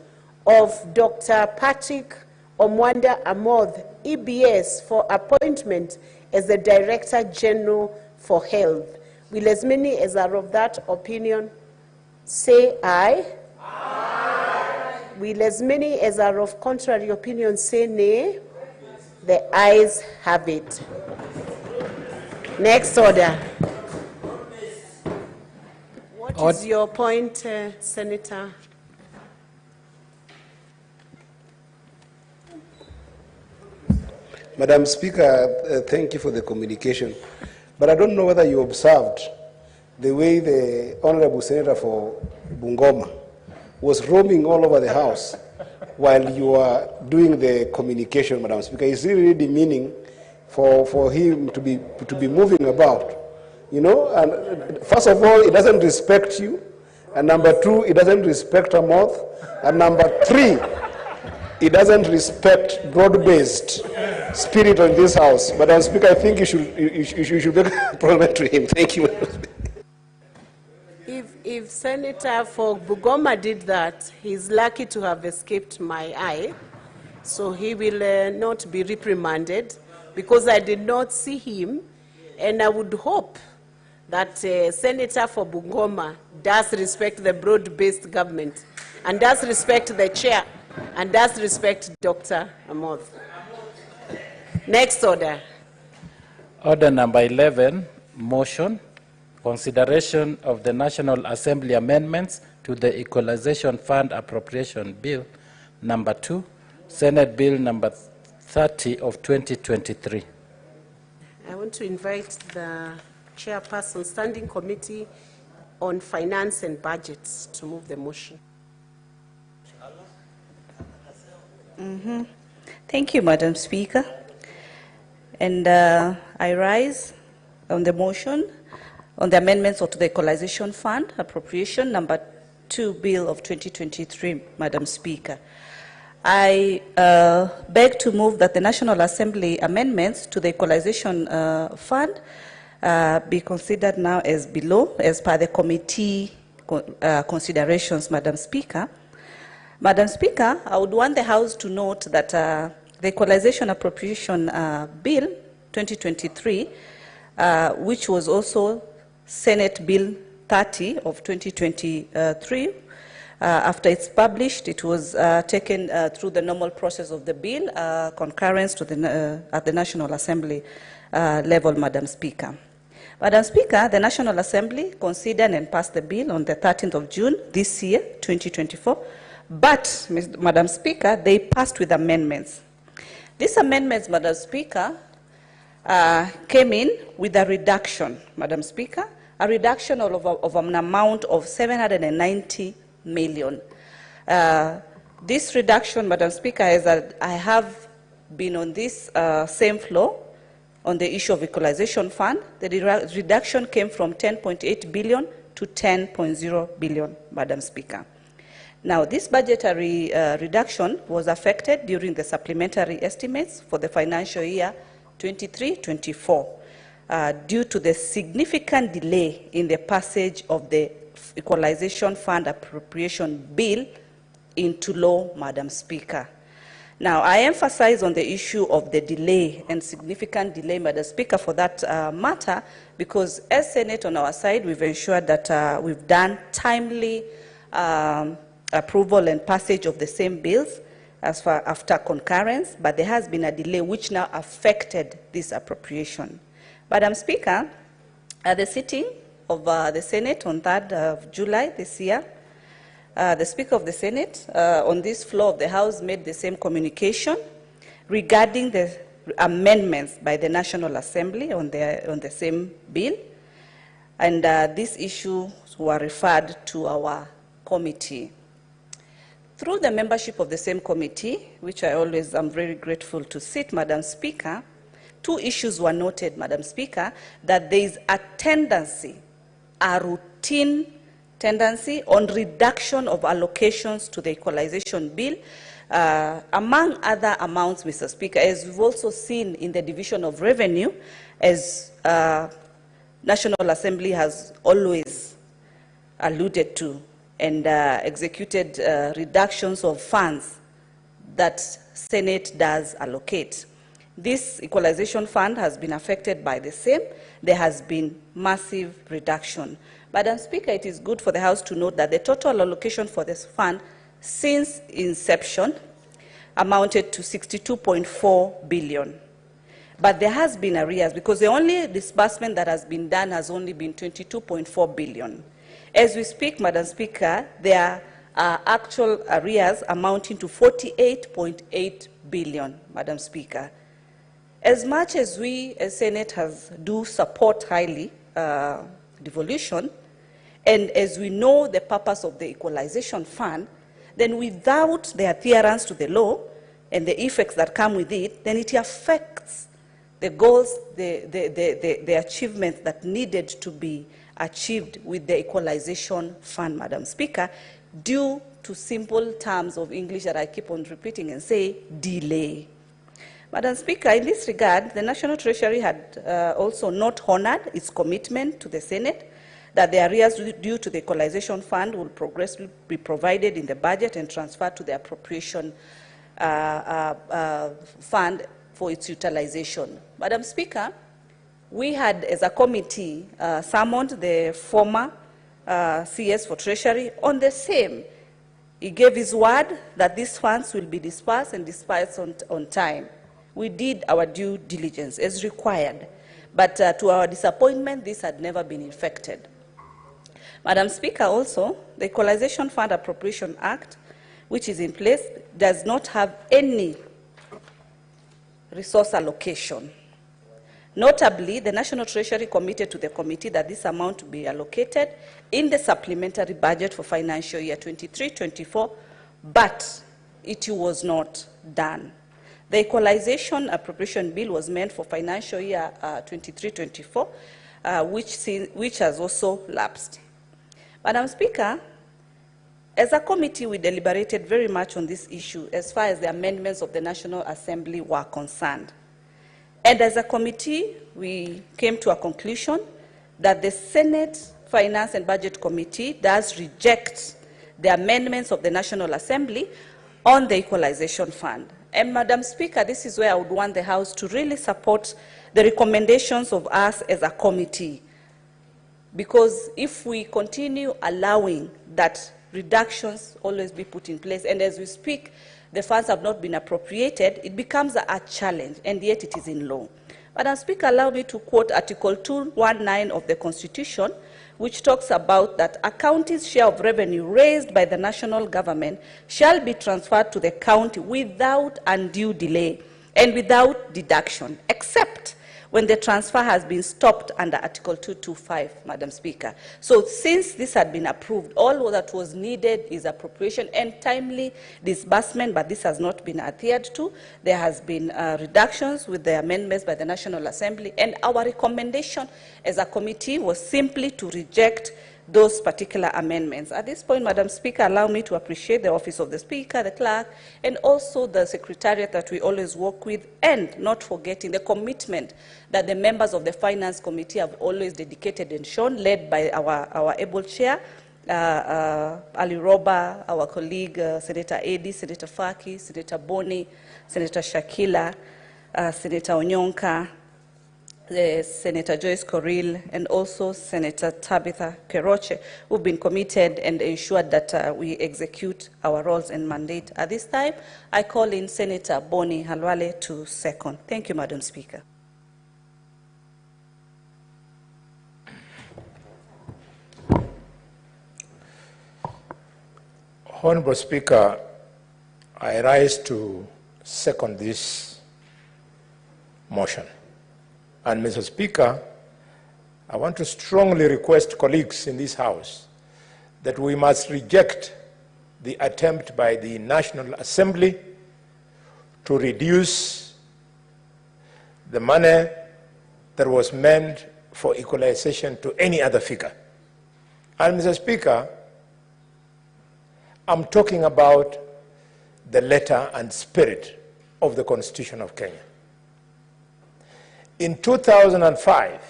[SPEAKER 11] of Dr. Patrick Omwanda Amoth, EBS, for appointment as the Director General for Health. Will as many as are of that opinion say aye? Aye. Will as many as are of contrary opinion say nay? The ayes have it. Next order. What is your point, Senator?
[SPEAKER 16] Madam Speaker, thank you for the communication. But I don't know whether you observed the way the Honorable Senator for Bungoma was roaming all over the House while you were doing the communication, Madam Speaker. It's really demeaning for him to be moving about. You know, and first of all, he doesn't respect you. And number two, he doesn't respect Amoth. And number three, he doesn't respect broad-based spirit of this House. Madam Speaker, I think you should make a problem to him. Thank you.
[SPEAKER 11] If Senator for Bungoma did that, he's lucky to have escaped my eye. So he will not be reprimanded because I did not see him. And I would hope that Senator for Bungoma does respect the broad-based government and does respect the chair and does respect Dr. Amoth. Next order.
[SPEAKER 10] Order number 11, motion, consideration of the National Assembly amendments to the Equalization Fund Appropriation Bill number 2, Senate Bill number 30 of 2023.
[SPEAKER 11] I want to invite the Chairperson, Standing Committee on Finance and Budgets, to move the motion.
[SPEAKER 7] Thank you, Madam Speaker. And I rise on the motion on the amendments to the Equalization Fund Appropriation number 2 Bill of 2023, Madam Speaker. I beg to move that the National Assembly amendments to the Equalization Fund be considered now as below, as per the committee considerations, Madam Speaker. Madam Speaker, I would want the House to note that the Equalization Appropriation Bill 2023, which was also Senate Bill 30 of 2023, after it's published, it was taken through the normal process of the bill, concurrence to at the National Assembly level, Madam Speaker. Madam Speaker, the National Assembly considered and passed the bill on the 13th of June this year, 2024, but, Madam Speaker, they passed with amendments. These amendments, Madam Speaker, came in with a reduction, Madam Speaker, a reduction of an amount of 790 million. This reduction, Madam Speaker, is that I have been on this same floor on the issue of Equalization Fund. The reduction came from 10.8 billion to 10.0 billion, Madam Speaker. Now, this budgetary reduction was affected during the supplementary estimates for the financial year 23-24 due to the significant delay in the passage of the Equalization Fund Appropriation Bill into law, Madam Speaker. Now, I emphasize on the issue of the delay and significant delay, Madam Speaker, for that matter, because as Senate on our side, we've ensured that we've done timely approval and passage of the same bills as far after concurrence, but there has been a delay which now affected this appropriation. Madam Speaker, at the sitting of the Senate on 3rd of July this year, the Speaker of the Senate on this floor of the House made the same communication regarding the amendments by the National Assembly on the same bill. and these issues were referred to our committee. Through the membership of the same committee, which I always am very grateful to sit, Madam Speaker, 2 issues were noted, Madam Speaker, that there is a tendency, a routine tendency on reduction of allocations to the equalization bill, among other amounts, Mr. Speaker, as we've also seen in the division of revenue, as National Assembly has always alluded to, and executed reductions of funds that Senate does allocate. This equalization fund has been affected by the same. There has been massive reduction. Madam Speaker, it is good for the House to note that the total allocation for this fund since inception amounted to 62.4 billion. But there has been arrears because the only disbursement that has been done has only been 22.4 billion. As we speak, Madam Speaker, there are actual arrears amounting to 48.8 billion, Madam Speaker. As much as we as Senate do support highly devolution, and as we know the purpose of the equalization fund, then without the adherence to the law and the effects that come with it, then it affects the goals, the achievements that needed to be achieved with the equalization fund, Madam Speaker, due to simple terms of English that I keep on repeating and say, delay. Madam Speaker, in this regard, the National Treasury had also not honored its commitment to the Senate that the arrears due to the equalization fund will progressively be provided in the budget and transferred to the appropriation fund for its utilization. Madam Speaker, we had, as a committee, summoned the former CS for Treasury on the same. He gave his word that these funds will be dispersed and dispersed on time. We did our due diligence as required, but to our disappointment, this had never been effected. Madam Speaker, also, the Equalization Fund Appropriation Act, which is in place, does not have any resource allocation. Notably, the National Treasury committed to the committee that this amount to be allocated in the supplementary budget for financial year 23-24, but it was not done. The Equalization Appropriation Bill was meant for financial year 23-24, which has also lapsed. Madam Speaker, as a committee, we deliberated very much on this issue as far as the amendments of the National Assembly were concerned. And as a committee, we came to a conclusion that the Senate Finance and Budget Committee does reject the amendments of the National Assembly on the Equalization Fund. And Madam Speaker, this is where I would want the House to really support the recommendations of us as a committee. Because if we continue allowing that reductions always be put in place, and as we speak, the funds have not been appropriated, it becomes a challenge, and yet it is in law. Madam Speaker, allow me to quote Article 219 of the Constitution, which talks about that a county's share of revenue raised by the national government shall be transferred to the county without undue delay and without deduction, except when the transfer has been stopped under Article 225, Madam Speaker. So since this had been approved, all that was needed is appropriation and timely disbursement, but this has not been adhered to. There has been reductions with the amendments by the National Assembly, and our recommendation as a committee was simply to reject those particular amendments. At this point, Madam Speaker, allow me to appreciate the Office of the Speaker, the Clerk, and also the Secretariat that we always work with, and not forgetting the commitment that the members of the Finance Committee have always dedicated and shown, led by our able chair, Ali Roba, our colleague, Senator Eddy, Senator Faki, Senator Boni, Senator Shakila, Senator Onyonka, Senator Joyce Corril, and also Senator Tabitha Keroche, who've been committed and ensured that we execute our roles and mandate. At this time, I call in Senator Boni Halwale to second. Thank you, Madam Speaker.
[SPEAKER 17] Honorable Speaker, I rise to second this motion. And Mr. Speaker, I want to strongly request colleagues in this House that we must reject the attempt by the National Assembly to reduce the money that was meant for equalization to any other figure. And Mr. Speaker, I'm talking about the letter and spirit of the Constitution of Kenya. In 2005,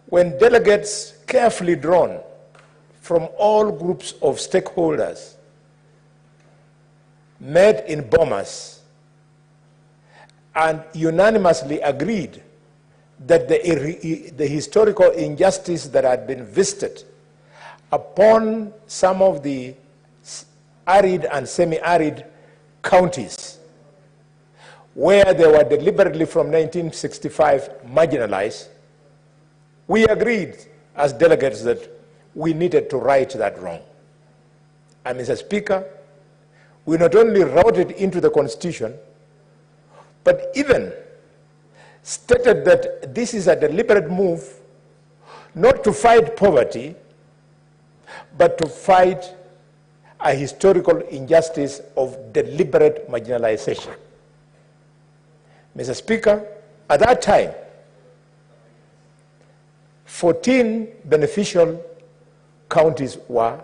[SPEAKER 17] when delegates carefully drawn from all groups of stakeholders met in Bomas and unanimously agreed that the historical injustice that had been visited upon some of the arid and semi-arid counties where they were deliberately from 1965 marginalized, we agreed as delegates that we needed to right that wrong. And Mr. Speaker, we not only wrote it into the Constitution, but even stated that this is a deliberate move not to fight poverty, but to fight a historical injustice of deliberate marginalization. Mr. Speaker, at that time, 14 beneficial counties were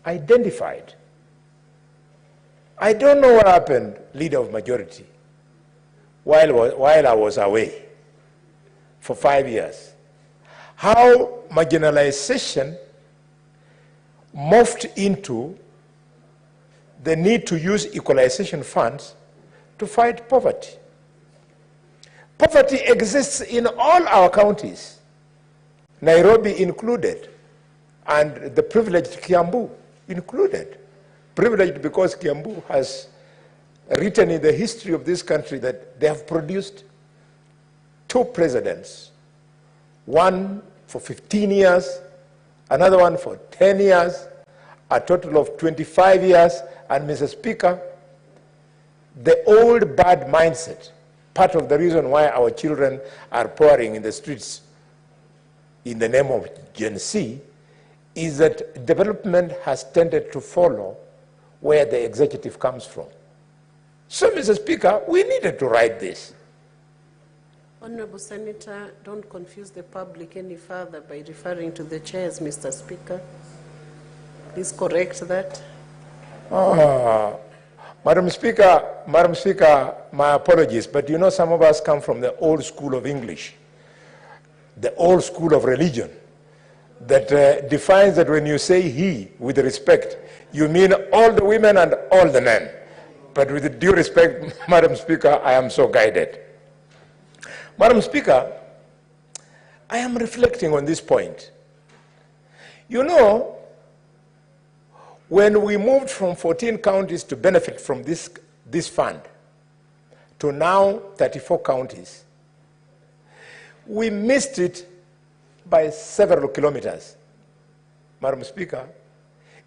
[SPEAKER 17] identified. I don't know what happened, Leader of Majority, while I was away for 5 years. How marginalization morphed into the need to use equalization funds to fight poverty. Poverty exists in all our counties, Nairobi included, and the privileged Kiambu included. Privileged because Kiambu has written in the history of this country that they have produced 2 presidents, one for 15 years, another one for 10 years, a total of 25 years. And Mr. Speaker, the old bad mindset, part of the reason why our children are pouring in the streets in the name of Gen Z, is that development has tended to follow where the executive comes from. So, Mr. Speaker, we needed to write this.
[SPEAKER 11] Honorable Senator, don't confuse the public any further by referring to the chairs, Mr. Speaker. Please correct that.
[SPEAKER 17] Madam Speaker, my apologies, but you know some of us come from the old school of English, the old school of religion, that defines that when you say he with respect, you mean all the women and all the men. But with due respect, Madam Speaker, I am so guided. Madam Speaker, I am reflecting on this point. You know, when we moved from 14 counties to benefit from this fund to now 34 counties, we missed it by several kilometers. Madam Speaker,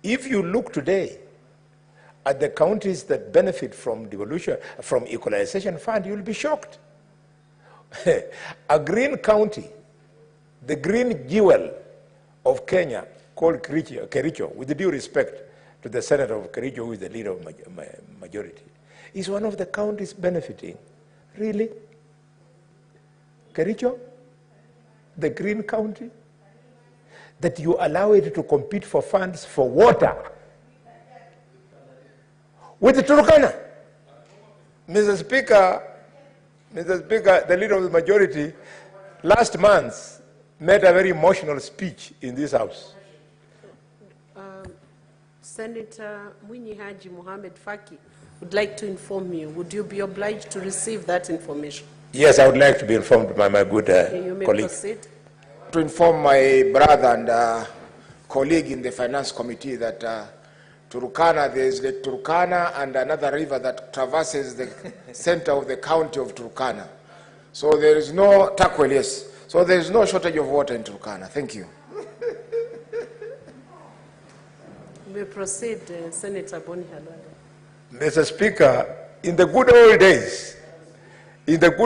[SPEAKER 17] if you look today at the counties that benefit from devolution, from equalization fund, you'll be shocked. A green county, the green jewel of Kenya, called Kericho, with due respect to the Senator of Kericho, who is the leader of majority, is one of the counties benefiting. Really? Kericho? The green county? That you allow it to compete for funds for water with the Turkana. Mr. Speaker, the leader of the majority last month made a very emotional speech in this House.
[SPEAKER 11] Senator Mwinyi Haji Mohamed Faki would like to inform you. Would you be obliged to receive that information?
[SPEAKER 17] Yes, I would like to be informed by my good
[SPEAKER 11] You may
[SPEAKER 17] colleague.
[SPEAKER 11] proceed.
[SPEAKER 18] To inform my brother and colleague in the finance committee that Turkana, there is the Turkana and another river that traverses the center of the county of Turkana. So there is no Takwel, yes. So there is no shortage of water in Turkana. Thank you.
[SPEAKER 11] You may proceed, Senator Boni Halwale.
[SPEAKER 17] Mr. Speaker, in the good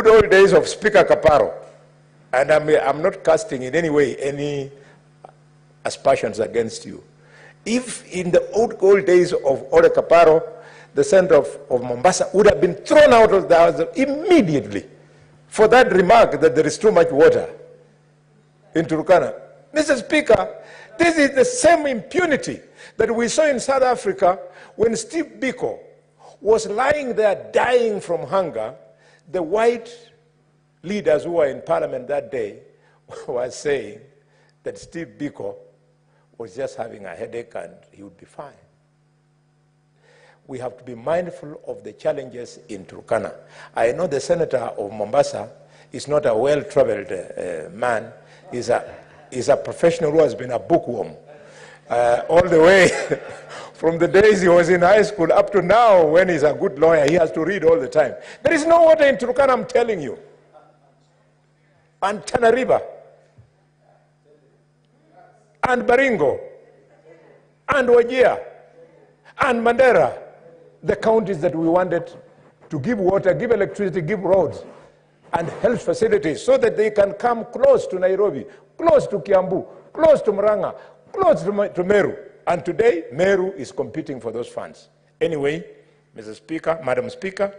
[SPEAKER 17] old days of Speaker Kaparo, And I'm not casting in any way any aspersions against you. If in the old days of Ole Kaparo, the center of Mombasa would have been thrown out of the house immediately for that remark that there is too much water in Turkana. Mr. Speaker, this is the same impunity that we saw in South Africa when Steve Biko was lying there dying from hunger. The white leaders who were in parliament that day were saying that Steve Biko was just having a headache and he would be fine. We have to be mindful of the challenges in Turkana. I know the senator of Mombasa is not a well-traveled man. He's a professional who has been a bookworm all the way from the days he was in high school up to now when he's a good lawyer. He has to read all the time. There is no water in Turkana, I'm telling you. And Tana River, and Baringo, and Wajir, and Mandera, the counties that we wanted to give water, give electricity, give roads, and health facilities so that they can come close to Nairobi, close to Kiambu, close to Murang'a, close to Meru. And today, Meru is competing for those funds. Anyway, Mr. Speaker, Madam Speaker,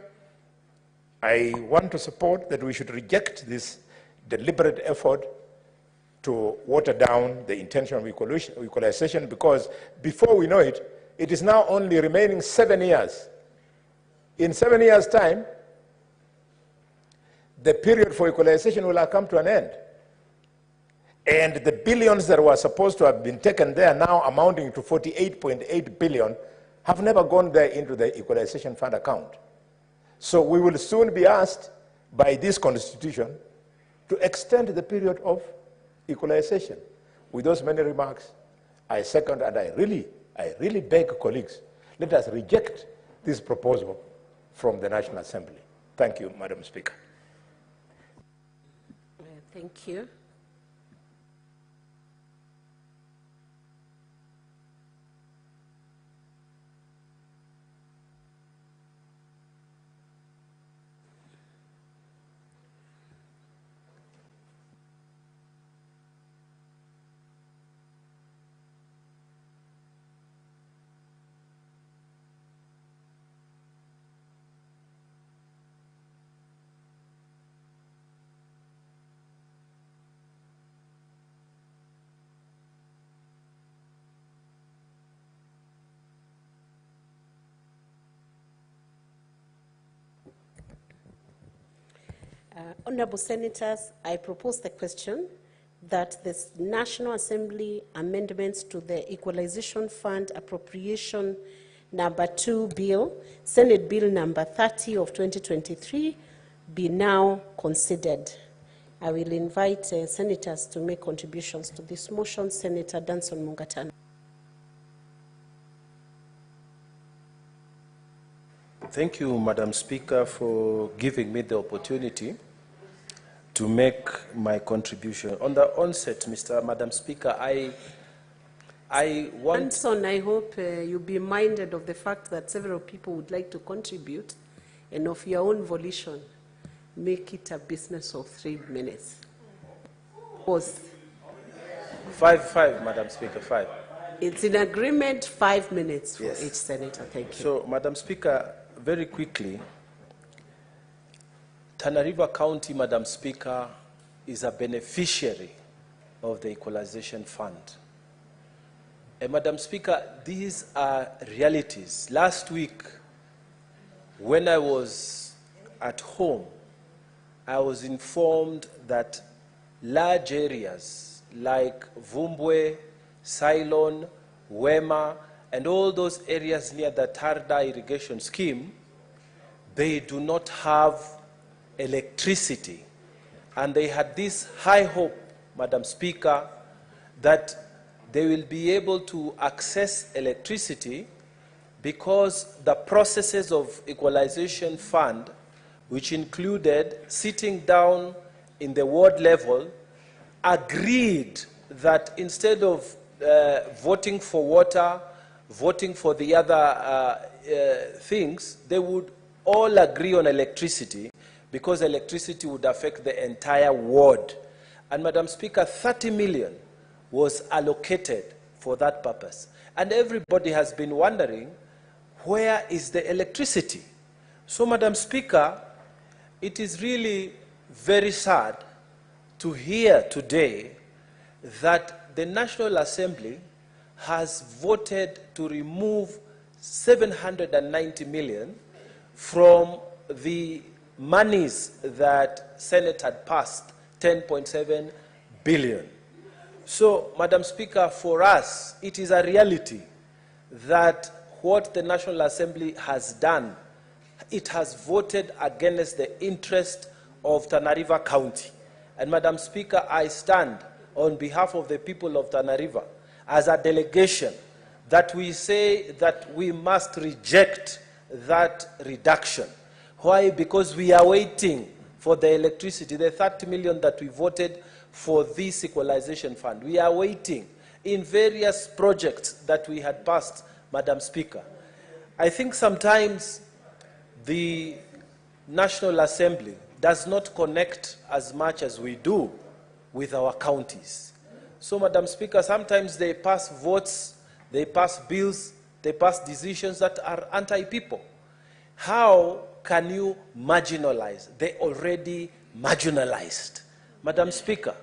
[SPEAKER 17] I want to support that we should reject this deliberate effort to water down the intention of equalization, because before we know it, it is now only remaining 7 years. In 7 years' time, the period for equalization will have come to an end. And the billions that were supposed to have been taken there, now amounting to 48.8 billion, have never gone there into the equalization fund account. So we will soon be asked by this constitution to extend the period of equalization. With those many remarks, I second and I really beg colleagues, let us reject this proposal from the National Assembly. Thank you, Madam Speaker.
[SPEAKER 11] Thank you. Honourable Senators, I propose the question that the National Assembly amendments to the Equalization Fund Appropriation Number 2 Bill, Senate Bill Number 30 of 2023, be now considered. I will invite senators to make contributions to this motion. Senator Danson Mungatana.
[SPEAKER 1] Thank you, Madam Speaker, for giving me the opportunity to make my contribution. On the onset, Madam Speaker, I want...
[SPEAKER 11] Anson, I hope you'll be minded of the fact that several people would like to contribute, and of your own volition, make it a business of 3 minutes. Pause.
[SPEAKER 1] 5, Madam Speaker, 5.
[SPEAKER 11] It's in agreement, 5 minutes for
[SPEAKER 1] Yes.
[SPEAKER 11] each senator. Thank you.
[SPEAKER 1] So, Madam Speaker, very quickly, Tana River County, Madam Speaker, is a beneficiary of the Equalization Fund. And Madam Speaker, these are realities. Last week, when I was at home, I was informed that large areas like Vumbwe, Ceylon, Wema, and all those areas near the Tarda irrigation scheme, they do not have electricity. And they had this high hope, Madam Speaker, that they will be able to access electricity because the processes of Equalization Fund, which included sitting down in the ward level, agreed that instead of voting for water, voting for the other things, they would all agree on electricity, because electricity would affect the entire ward.
[SPEAKER 19] And Madam Speaker, 30 million was allocated for that purpose. And everybody has been wondering, where is the electricity? So, Madam Speaker, it is really very sad to hear today that the National Assembly has voted to remove 790 million from the monies that Senate had passed, 10.7 billion. So, Madam Speaker, for us, it is a reality that what the National Assembly has done, it has voted against the interest of Tana River County. And Madam Speaker, I stand on behalf of the people of Tana River as a delegation that we say that we must reject that reduction. Why? Because we are waiting for the electricity, the 30 million that we voted for this equalization fund. We are waiting in various projects that we had passed, Madam Speaker. I think sometimes the National Assembly does not connect as much as we do with our counties. So, Madam Speaker, sometimes they pass votes, they pass bills, they pass decisions that are anti-people. How can you marginalize the already marginalized? Madam Speaker,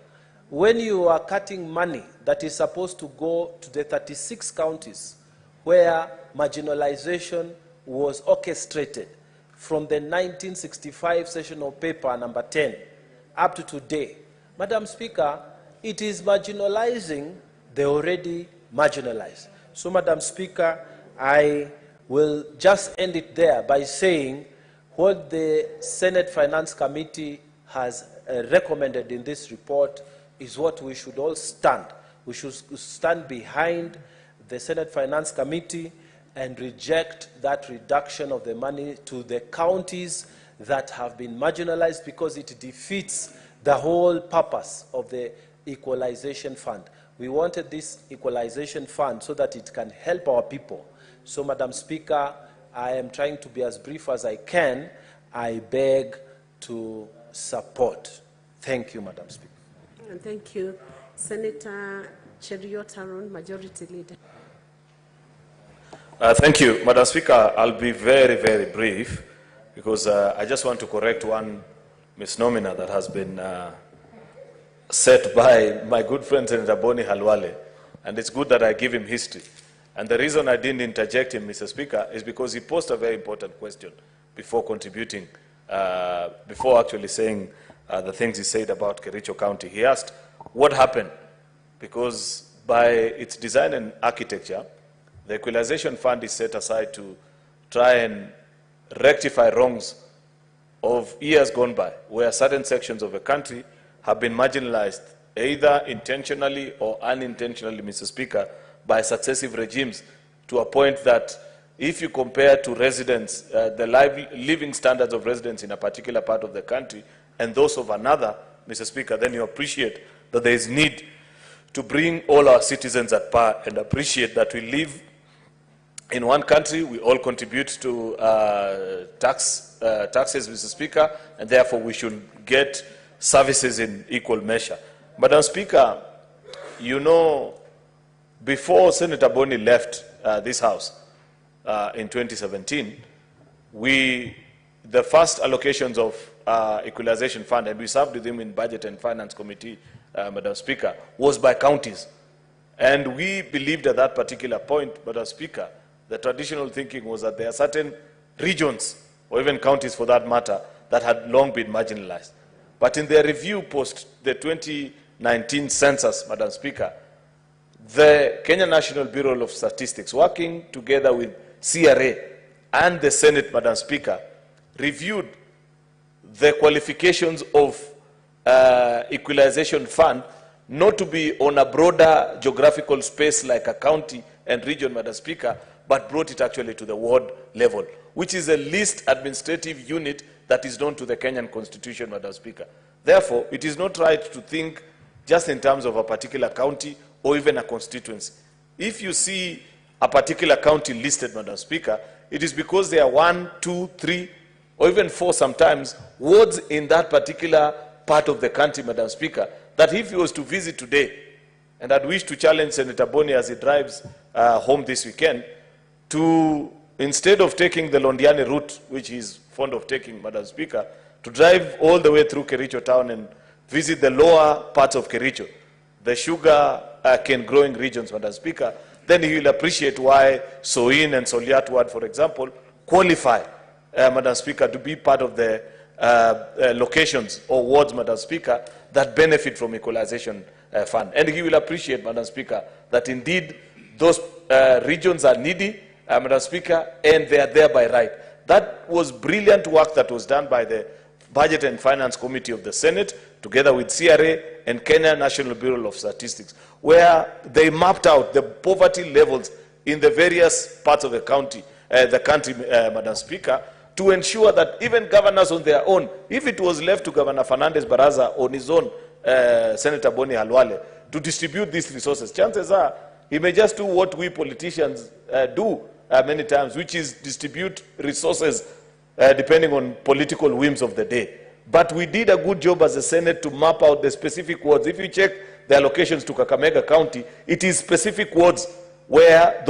[SPEAKER 19] when you are cutting money that is supposed to go to the 36 counties where marginalization was orchestrated from the 1965 sessional paper number 10 up to today, Madam Speaker, it is marginalizing the already marginalized. So, Madam Speaker, I will just end it there by saying what the Senate Finance Committee has recommended in this report is what we should all stand. We should stand behind the Senate Finance Committee and reject that reduction of the money to the counties that have been marginalized, because it defeats the whole purpose of the equalization fund. We wanted this equalization fund so that it can help our people. So, Madam Speaker, I am trying to be as brief as I can. I beg to support. Thank you, Madam Speaker.
[SPEAKER 11] And thank you. Senator Cheruiyot Aaron, Majority Leader.
[SPEAKER 15] Thank you, Madam Speaker. I'll be very, very brief because I just want to correct one misnomer that has been set by my good friend Senator Boni Halwale, and it's good that I give him history. And the reason I didn't interject him, Mr. Speaker, is because he posed a very important question before contributing, before actually saying the things he said about Kericho County. He asked, what happened? Because by its design and architecture, the equalization fund is set aside to try and rectify wrongs of years gone by, where certain sections of a country have been marginalized, either intentionally or unintentionally, Mr. Speaker, by successive regimes, to a point that if you compare to residents, the living standards of residents in a particular part of the country and those of another, Mr. Speaker, then you appreciate that there is need to bring all our citizens at par and appreciate that we live in one country, we all contribute to taxes, Mr. Speaker, and therefore we should get services in equal measure. Madam Speaker, you know, before Senator Boni left this House in 2017, the first allocations of equalization fund, and we served with him in Budget and Finance Committee, Madam Speaker, was by counties. And we believed at that particular point, Madam Speaker, the traditional thinking was that there are certain regions, or even counties for that matter, that had long been marginalized. But in their review post the 2019 census, Madam Speaker, the Kenya National Bureau of Statistics, working together with CRA and the Senate, Madam Speaker, reviewed the qualifications of equalization fund not to be on a broader geographical space like a county and region, Madam Speaker, but brought it actually to the ward level, which is the least administrative unit that is known to the Kenyan Constitution, Madam Speaker. Therefore, it is not right to think just in terms of a particular county or even a constituency. If you see a particular county listed, Madam Speaker, it is because there are 1, 2, 3, or even 4 sometimes wards in that particular part of the country, Madam Speaker, that if he was to visit today, and I'd wish to challenge Senator Boni as he drives home this weekend, to, instead of taking the Londiani route, which he's fond of taking, Madam Speaker, to drive all the way through Kericho town and visit the lower parts of Kericho, the sugar cane growing regions, Madam Speaker, then he will appreciate why Soin and Soliat Ward, for example, qualify, Madam Speaker, to be part of the locations or wards, Madam Speaker, that benefit from equalization fund. And he will appreciate, Madam Speaker, that indeed those regions are needy, Madam Speaker, and they are there by right. That was brilliant work that was done by the Budget and Finance Committee of the Senate, together with CRA and Kenya National Bureau of Statistics, where they mapped out the poverty levels in the various parts of the country, Madam Speaker, to ensure that even governors on their own, if it was left to Governor Fernandez Baraza on his own, Senator Boni Halwale, to distribute these resources, chances are he may just do what we politicians do many times, which is distribute resources depending on political whims of the day. But we did a good job as a Senate to map out the specific wards. If you check the allocations to Kakamega County, it is specific wards where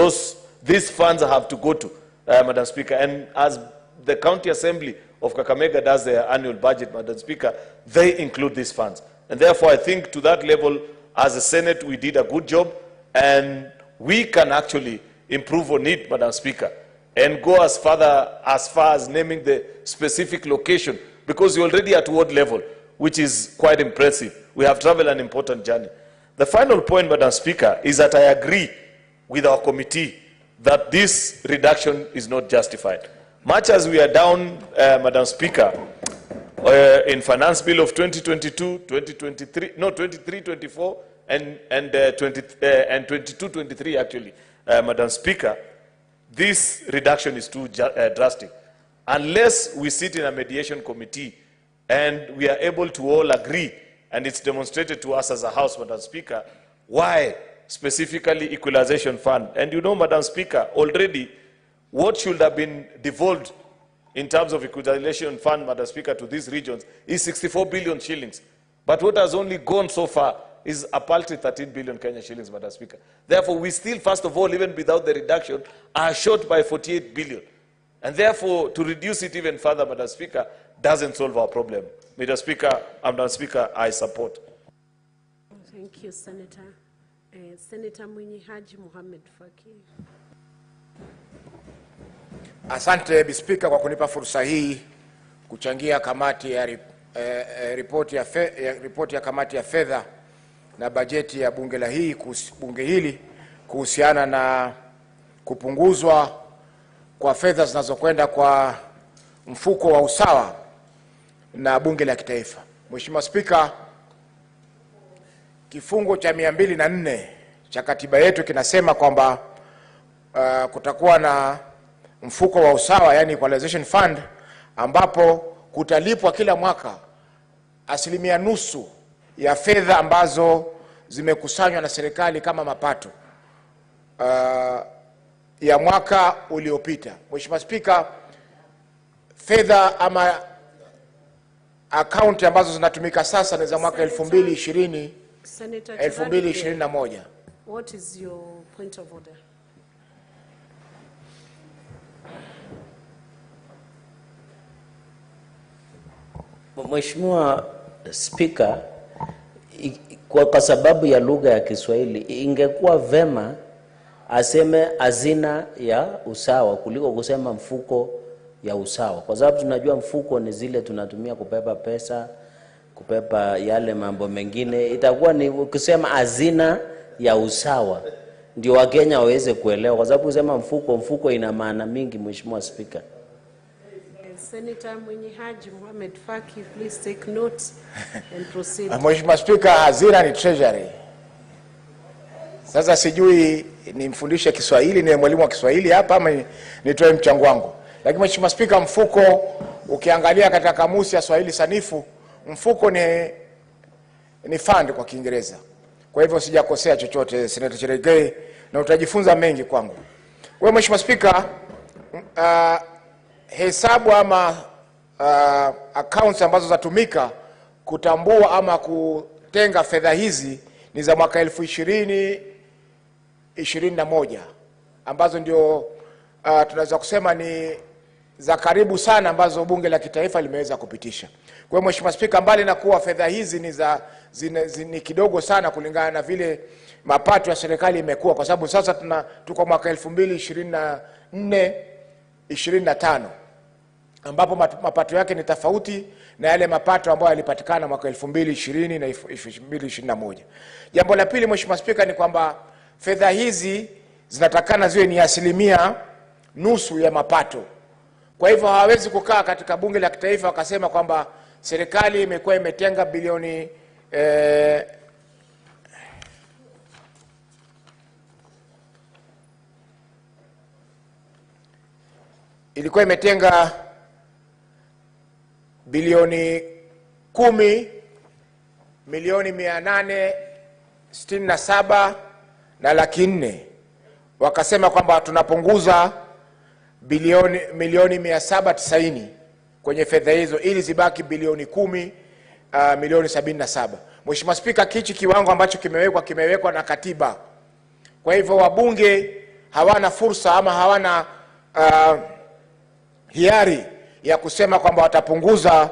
[SPEAKER 15] these funds have to go to, Madam Speaker. And as the County Assembly of Kakamega does their annual budget, Madam Speaker, they include these funds. And therefore, I think to that level, as a Senate, we did a good job, and we can actually improve on it, Madam Speaker, and go as far as naming the specific location, because you're already at ward level, which is quite impressive. We have traveled an important journey. The final point, Madam Speaker, is that I agree with our committee that this reduction is not justified. Much as we are down, Madam Speaker, in Finance Bill of 2022, 2023, no, 23-24, and 22-23 actually, Madam Speaker, this reduction is too drastic. Unless we sit in a mediation committee and we are able to all agree, and it's demonstrated to us as a House, Madam Speaker, why specifically equalization fund. And you know, Madam Speaker, already what should have been devolved in terms of equalization fund, Madam Speaker, to these regions is 64 billion shillings. But what has only gone so far is a paltry 13 billion Kenya shillings, Madam Speaker. Therefore, we still, first of all, even without the reduction, are short by 48 billion. And therefore, to reduce it even further, Madam Speaker, doesn't solve our problem. Madam Speaker, I support.
[SPEAKER 11] Thank you, Senator. Senator Mwinyi Haji Mohamed Faki.
[SPEAKER 18] Asante Bispika kwa kunipa fursa hii kuchangia kamati ya ripoti ya kamati ya fedha na bajeti ya bunge hili kuhusiana na kupunguzwa kwa fedha zinazokwenda kwa mfuko wa usawa na bunge la kitaifa. Mheshimiwa Spika, kifungu cha 204 cha katiba yetu kinasema kwamba kutakuwa na mfuko wa usawa, yani equalization fund, ambapo kutalipwa kila mwaka 0.5% ya fedha ambazo zimekusanywa na serikali kama mapato ya mwaka uliopita. Mheshimiwa Spika, fedha ama account ambazo zinatumika sasa ni za mwaka 2020 2021.
[SPEAKER 11] What is your point of order?
[SPEAKER 4] Mheshimiwa Speaker, kwa sababu ya lugha ya Kiswahili ingekuwa vema aseme hazina ya usawa kuliko kusema mfuko ya usawa, kwa sababu tunajua mfuko ni zile tunatumia kupepa pesa, kupepa yale mambo mengine. Itakuwa ni kusema hazina ya usawa ndio Wakenya waweze kuelewa, kwa sababu kusema mfuko ina maana mingi. Mheshimiwa Speaker.
[SPEAKER 11] Senator Mwinyi Haji Mohamed Faki, please take note and proceed.
[SPEAKER 18] Mheshimiwa Speaker, hazina ni treasury. Sasa sijui nimfundishe Kiswahili, ni mwalimu wa Kiswahili hapa ama nitoe mchango wangu. Lakini Mheshimiwa Speaker, mfuko ukiangalia katika kamusi ya Swahili sanifu, mfuko ni fund kwa Kiingereza. Kwa hivyo sijakosea chochote, Senator Cheregei, na utajifunza mengi kwangu. Kwa Mheshimiwa Speaker, hesabu ama accounts ambazo zatumika kutambua ama tumetenga fedha hizi ni za mwaka 2021 ambazo ndio tunaweza kusema ni za karibu sana ambazo bunge la kitaifa limeweza kupitisha. Kwa hiyo Mheshimiwa Spika, mbali na kuwa fedha hizi ni kidogo sana kulingana na vile mapato ya serikali imekuwa, kwa sababu sasa tuko mwaka 2024-25 ambapo mapato yake ni tofauti na yale mapato ambayo yalipatikana mwaka 2020 na 2021. Jambo la pili Mheshimiwa Spika ni kwamba fedha hizi zinatakana ziwe ni nusu ya mapato. Kwa hivyo hawawezi kukaa katika bunge la kitaifa wakasema kwamba serikali imekuwa imetenga bilioni ilikuwa imetenga bilioni 10,867 na laki 4, wakasema kwamba tunapunguza milioni 790 kwenye fedha hizo ili zibaki bilioni 10,077,000. Mheshimiwa Spika, kichi kiwango ambacho kimewekwa na katiba. Kwa hivyo wabunge hawana fursa ama hawana hiari ya kusema kwamba watapunguza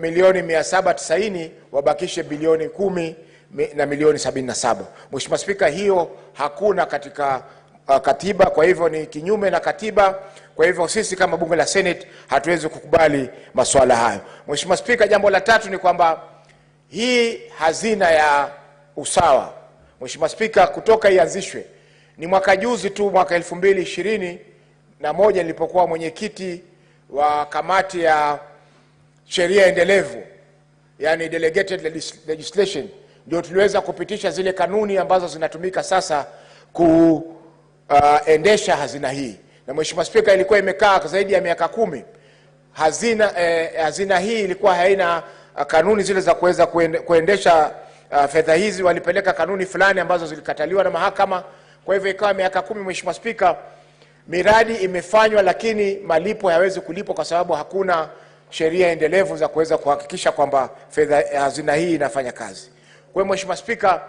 [SPEAKER 18] milioni 790 wabakishe bilioni 10 na milioni 77. Mheshimiwa Spika, hiyo hakuna katika katiba, kwa hivyo ni kinyume na katiba. Kwa hivyo sisi kama bunge la Senate hatuwezi kukubali masuala hayo. Mheshimiwa Spika, jambo la tatu ni kwamba hii hazina ya usawa, Mheshimiwa Spika, kutoka ianzishwe ni mwaka juzi tu, mwaka 2021 nilipokuwa mwenyekiti wa kamati ya sheria endelevu, yani delegated legislation, ndio tuliweza kupitisha zile kanuni ambazo zinatumika sasa kuendesha hazina hii. Na Mheshimiwa Spika, ilikuwa imekaa zaidi ya miaka 10. Hazina hii ilikuwa haina kanuni zile za kuweza kuendesha fedha hizi. Walipeleka kanuni fulani ambazo zilikataliwa na mahakama. Kwa hivyo ikawa miaka 10 Mheshimiwa Spika, miradi imefanywa lakini malipo hayawezi kulipwa kwa sababu hakuna sheria endelevu za kuweza kuhakikisha kwamba fedha hazina hii inafanya kazi. Kwa hiyo Mheshimiwa Spika,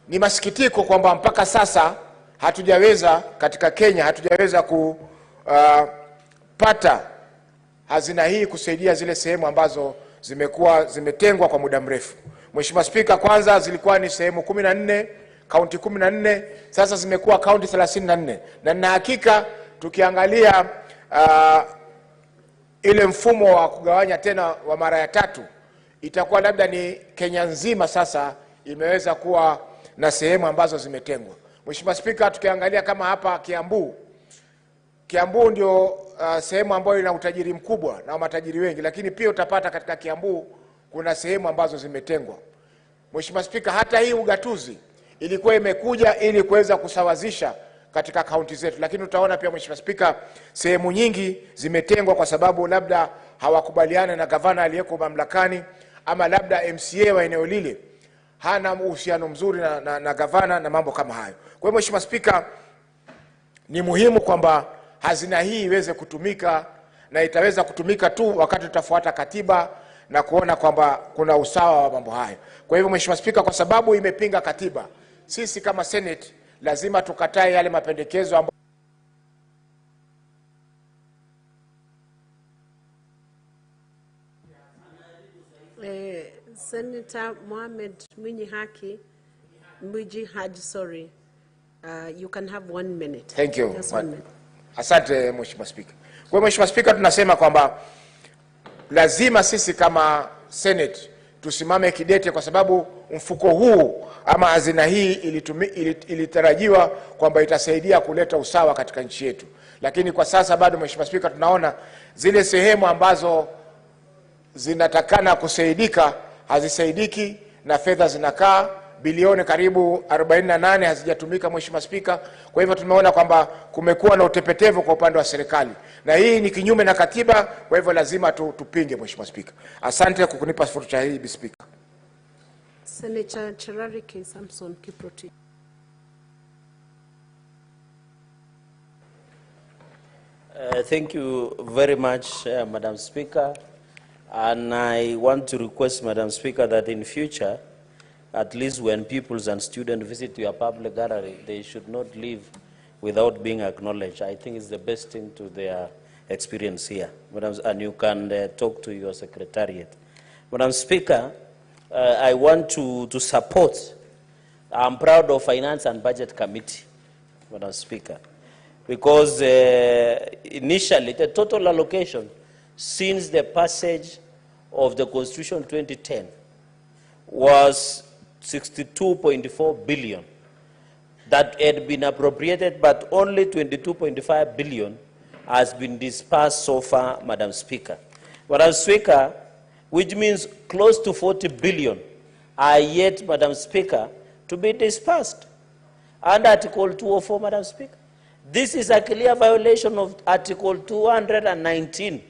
[SPEAKER 18] ni masikitiko kwamba mpaka sasa hatujaweza katika Kenya hatujaweza kupata hazina hii kusaidia zile sehemu ambazo zimetengwa kwa muda mrefu. Mheshimiwa Spika, kwanza zilikuwa ni sehemu 14, kaunti 14, sasa zimekuwa kaunti 34. Na hakika tukiangalia ile mfumo wa kugawanya tena wa mara ya tatu, itakuwa labda ni Kenya nzima sasa imeweza kuwa na sehemu ambazo zimetengwa. Mheshimiwa Spika, tukiangalia kama hapa Kiambu ndio sehemu ambayo ina utajiri mkubwa na matajiri wengi, lakini pia utapata katika Kiambu kuna sehemu ambazo zimetengwa. Mheshimiwa Spika, hata hii ugatuzi ilikuwa imekuja ili kuweza kusawazisha katika kaunti zetu, lakini utaona pia Mheshimiwa Spika, sehemu nyingi zimetengwa kwa sababu labda hawakubaliana na gavana aliyeko mamlakani, ama labda MCA wa eneo lile hana uhusiano mzuri na gavana na mambo kama hayo. Kwa hiyo Mheshimiwa Spika, ni muhimu kwamba hazina hii iweze kutumika, na itaweza kutumika tu wakati tutafuata katiba na kuona kwamba kuna usawa wa mambo hayo. Kwa hivyo Mheshimiwa Spika, kwa sababu imepinga katiba, sisi kama Senate lazima tukatae yale mapendekezo ambayo
[SPEAKER 11] Senator Mohamed Mwinyi Haji, sorry. You can have 1 minute.
[SPEAKER 18] Thank you.
[SPEAKER 11] Just 1 minute.
[SPEAKER 18] Asante Mheshimiwa Spika. Kwa Mheshimiwa Spika, tunasema kwamba lazima sisi kama Senate tusimame kidete, kwa sababu mfuko huu ama hazina hii ilitarajiwa kwamba itasaidia kuleta usawa katika nchi yetu, lakini kwa sasa bado Mheshimiwa Spika, tunaona zile sehemu ambazo zinatakana kusaidika hazisaidiki, na fedha zinakaa bilioni karibu 48 hazijatumika Mheshimiwa Spika. Kwa hivyo tumeona kwamba kumekuwa na utepetevu kwa upande wa serikali, na hii ni kinyume na katiba. Kwa hivyo lazima tupinge Mheshimiwa Spika. Asante kwa kunipa fursa hii Bi Spika.
[SPEAKER 11] Senator Cherarike Samson Kiproti.
[SPEAKER 4] Thank you very much, Madam Speaker. And I want to request, Madam Speaker, that in future, at least when pupils and students visit your public gallery, they should not leave without being acknowledged. I think it's the best thing to their experience here. Madam, and you can talk to your secretariat. Madam Speaker, I want to support. I'm proud of Finance and Budget Committee, Madam Speaker, because initially the total allocation since the passage of the Constitution 2010 was 62.4 billion that had been appropriated, but only 22.5 billion has been dispersed so far, Madam Speaker. Madam Speaker, which means close to 40 billion are yet, Madam Speaker, to be dispersed under Article 204, Madam Speaker. This is a clear violation of Article 219,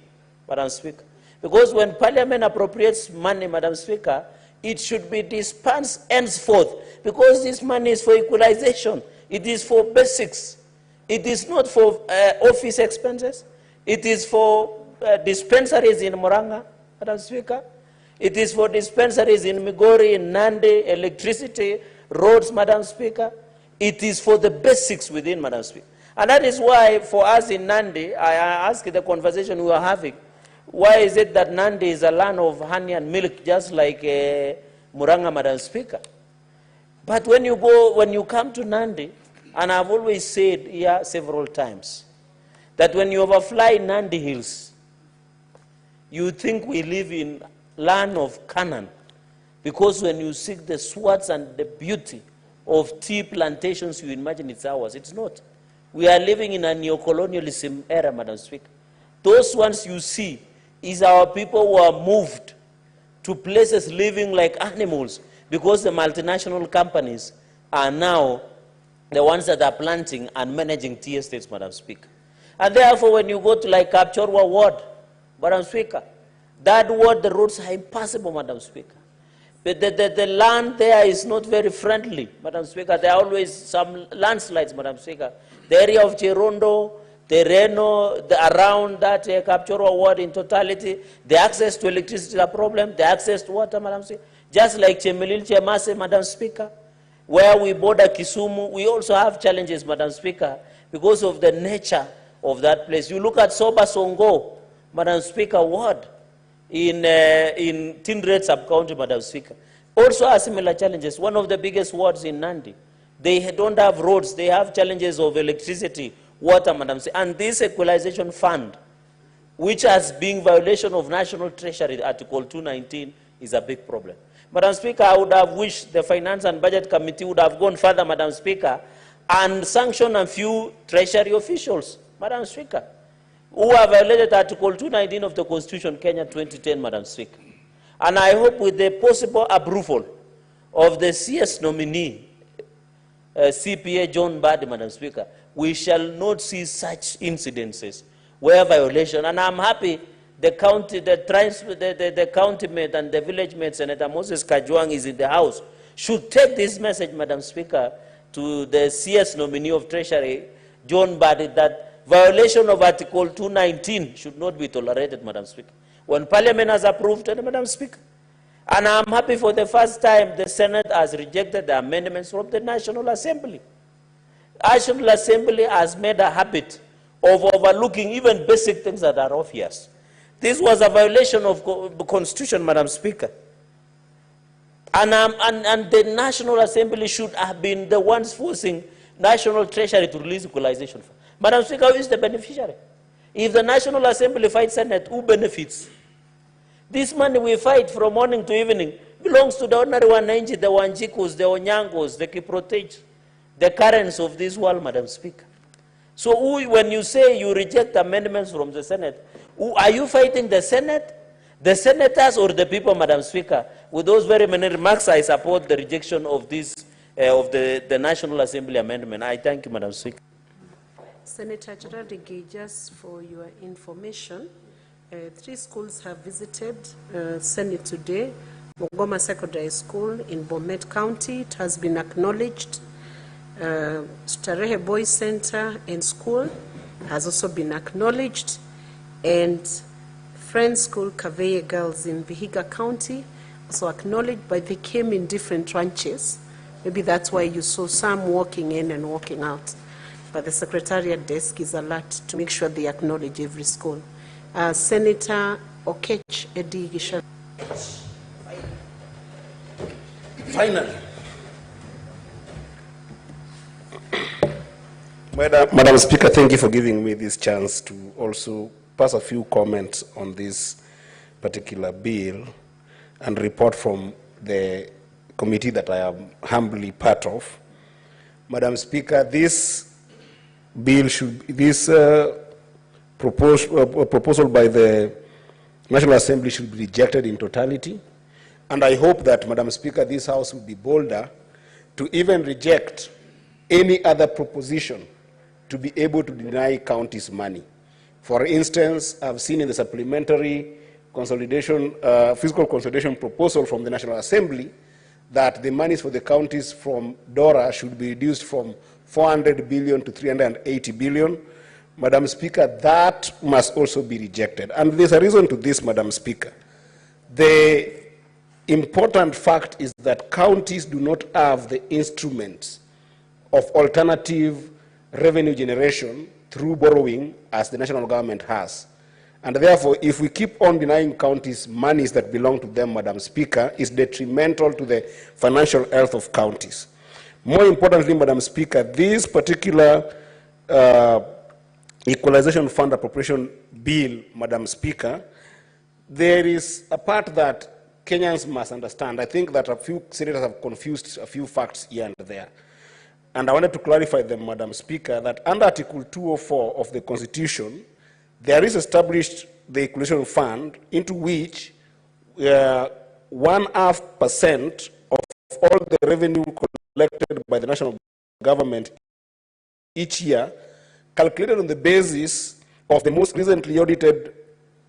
[SPEAKER 4] Madam Speaker. Because when Parliament appropriates money, Madam Speaker, it should be dispersed henceforth, because this money is for equalization. It is for basics. It is not for office expenses. It is for dispensaries in Moranga, Madam Speaker. It is for dispensaries in Migori, in Nandi, electricity, roads, Madam Speaker. It is for the basics within, Madam Speaker. And that is why, for us in Nandi, I asked the conversation we were having, why is it that Nandi is a land of honey and milk, just like Muranga, Madam Speaker? But when you come to Nandi, and I've always said here several times, that when you overfly Nandi Hills, you think we live in land of Canaan, because when you see the swords and the beauty of tea plantations, you imagine it's ours. It's not. We are living in a neocolonialism era, Madam Speaker. Those ones you see is our people who are moved to places living like animals, because the multinational companies are now the ones that are planting and managing tea estates, Madam Speaker. And therefore, when you go to like Kapchorwa ward, Madam Speaker, that ward, the roads are impassable, Madam Speaker. But the land there is not very friendly, Madam Speaker. There are always some landslides, Madam Speaker. The area of Chirondo, the Reno, around that Kapchorwa ward in totality, the access to electricity is a problem, the access to water, Madam Speaker. Just like Chemelil, Chemase, Madam Speaker, where we border Kisumu, we also have challenges, Madam Speaker, because of the nature of that place. You look at Soba Songo, Madam Speaker, ward in Tindred sub-county, Madam Speaker. Also have similar challenges. One of the biggest wards in Nandi, they don't have roads, they have challenges of electricity, water, Madam Speaker. And this equalization fund, which has been violation of National Treasury, Article 219, is a big problem. Madam Speaker, I would have wished the Finance and Budget Committee would have gone further, Madam Speaker, and sanctioned a few Treasury officials, Madam Speaker, who have violated Article 219 of the Constitution, Kenya 2010, Madam Speaker. And I hope with the possible approval of the CS nominee, CPA John Badi, Madam Speaker, we shall not see such incidences where violation, and I'm happy the county mate and the village mate, Senator Moses Kajwang, is in the House, should take this message, Madam Speaker, to the CS nominee of Treasury, John Badi, that violation of Article 219 should not be tolerated, Madam Speaker. When Parliament has approved it, Madam Speaker. And I'm happy for the first time the Senate has rejected the amendments from the National Assembly. National Assembly has made a habit of overlooking even basic things that are obvious. This was a violation of the Constitution, Madam Speaker. And the National Assembly should have been the ones forcing National Treasury to release equalization. Madam Speaker, who is the beneficiary? If the National Assembly fights Senate, who benefits? This money we fight from morning to evening belongs to the ordinary wananchi, the Wanjikus, the Onyangos, the Kiprotej, the currents of this world, Madam Speaker. So when you say you reject amendments from the Senate, are you fighting the Senate, the senators, or the people, Madam Speaker? With those very many remarks, I support the rejection of this, of the National Assembly amendment. I thank you, Madam Speaker.
[SPEAKER 11] Senator Chiraligi, just for your information, 3 schools have visited Senate today. Bungoma Secondary School in Bomet County, it has been acknowledged. Starehe Boys Center and School has also been acknowledged. And Friends School, Kaveye Girls in Vihiga County, also acknowledged, but they came in different tranches. Maybe that's why you saw some walking in and walking out. But the Secretariat desk is alert to make sure they acknowledge every school. Senator Okech Edi Gisha.
[SPEAKER 20] Finally. Madam Speaker, thank you for giving me this chance to also pass a few comments on this particular bill and report from the committee that I am humbly part of. Madam Speaker, this bill proposal by the National Assembly should be rejected in totality. And I hope that, Madam Speaker, this House will be bolder to even reject any other proposition to be able to deny counties money. For instance, I've seen in the supplementary consolidation, fiscal consolidation proposal from the National Assembly that the monies for the counties from DORA should be reduced from 400 billion to 380 billion. Madam Speaker, that must also be rejected. And there's a reason to this, Madam Speaker. The important fact is that counties do not have the instruments of alternative revenue generation through borrowing as the national government has. And therefore, if we keep on denying counties monies that belong to them, Madam Speaker, is detrimental to the financial health of counties. More importantly, Madam Speaker, this particular equalization fund appropriation bill, Madam Speaker, there is a part that Kenyans must understand. I think that a few senators have confused a few facts here and there. And I wanted to clarify them, Madam Speaker, that under Article 204 of the Constitution, there is established the equalization fund into which 1.5% of all the revenue collected by the national government each year, calculated on the basis of the most recently audited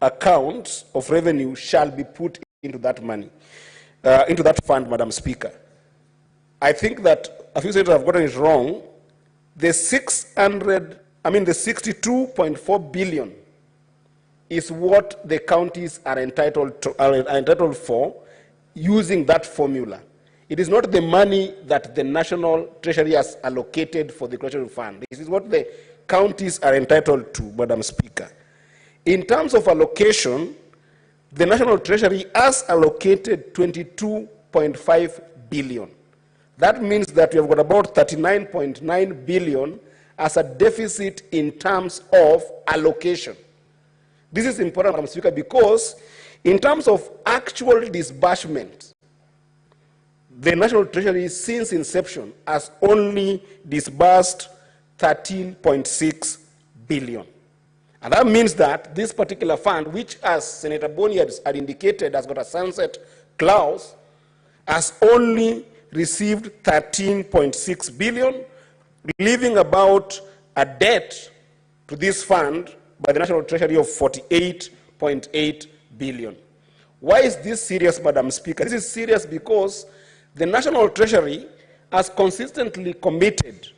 [SPEAKER 20] accounts of revenue, shall be put into that money, into that fund, Madam Speaker. I think that a few senators have gotten it wrong. The 62.4 billion is what the counties are entitled to, entitled for using that formula. It is not the money that the National Treasury has allocated for the equalization fund. This is what the counties are entitled to, Madam Speaker. In terms of allocation, the National Treasury has allocated 22.5 billion. That means that we have got about 39.9 billion as a deficit in terms of allocation. This is important, Madam Speaker, because in terms of actual disbursement, the National Treasury since inception has only disbursed 13.6 billion. And that means that this particular fund, which as Senator Boni had indicated has got a sunset clause, has only received 13.6 billion, leaving about a debt to this fund by the National Treasury of 48.8 billion. Why is this serious, Madam Speaker? This is serious because the National Treasury has consistently committed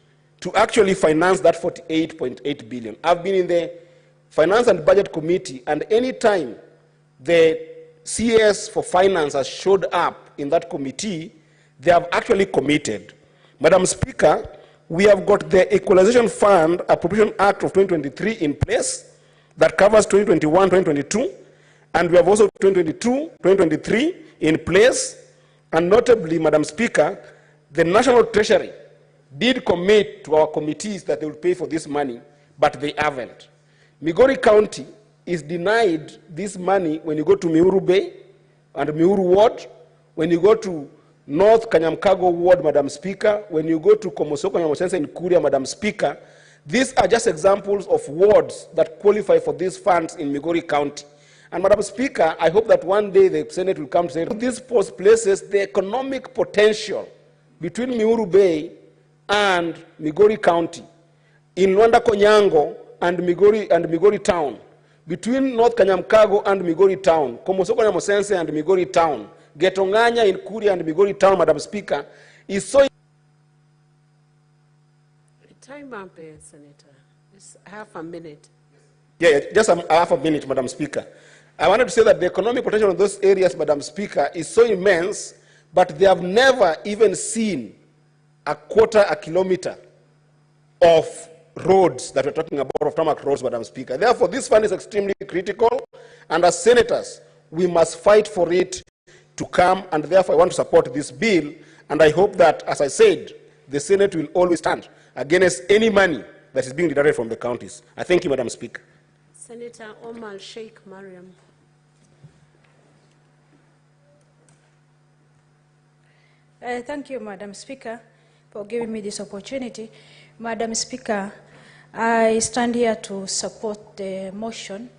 [SPEAKER 20] to actually finance that 48.8 billion. I've been in the Finance and Budget Committee, and any time the CS for Finance has showed up in that committee, they have actually committed. Madam Speaker, we have got the Equalization Fund Appropriation Act of 2023 in place that covers 2021, 2022, and we have also 2022, 2023 in place. And notably, Madam Speaker, the National Treasury did commit to our committees that they will pay for this money, but they haven't. Migori County is denied this money when you go to Miuru Bay and Miuru Ward, when you go to North Kanyamkago Ward, Madam Speaker, when you go to Komosoko Nyamosense in Kuria, Madam Speaker. These are just examples of wards that qualify for these funds in Migori County. And Madam Speaker, I hope that one day the Senate will come to say, these places, the economic potential between Miuru Bay and Migori County, in Luanda Konyango and Migori Town, between North Kanyamkago and Migori Town, Komosoko Nyamosense and Migori Town, Getonganya in Kuria and Migori Town, Madam Speaker, is so...
[SPEAKER 11] Time up, Senator. Just half a minute.
[SPEAKER 20] Yeah, just half a minute, Madam Speaker.
[SPEAKER 16] I wanted to say that the economic potential of those areas, Madam Speaker, is so immense, but they have never even seen a quarter a kilometer of roads that we're talking about, of tarmac roads, Madam Speaker. Therefore, this fund is extremely critical, and as senators, we must fight for it to come, and therefore I want to support this bill, and I hope that, as I said, the Senate will always stand against any money that is being deducted from the counties. I thank you, Madam Speaker.
[SPEAKER 11] Senator Omar Sheikh Mariam.
[SPEAKER 21] Thank you, Madam Speaker, for giving me this opportunity. Madam Speaker, I stand here to support the motion,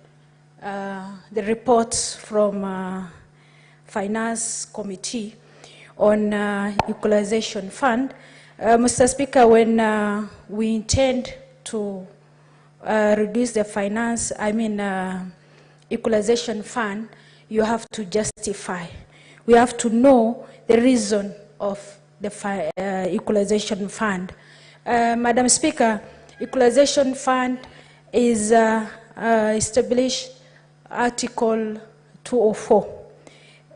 [SPEAKER 21] the report from Finance Committee on Equalization Fund. Mr. Speaker, when we intend to reduce the Equalization Fund, you have to justify. We have to know the reason of the Equalization Fund. Madam Speaker, Equalization Fund is established Article 204,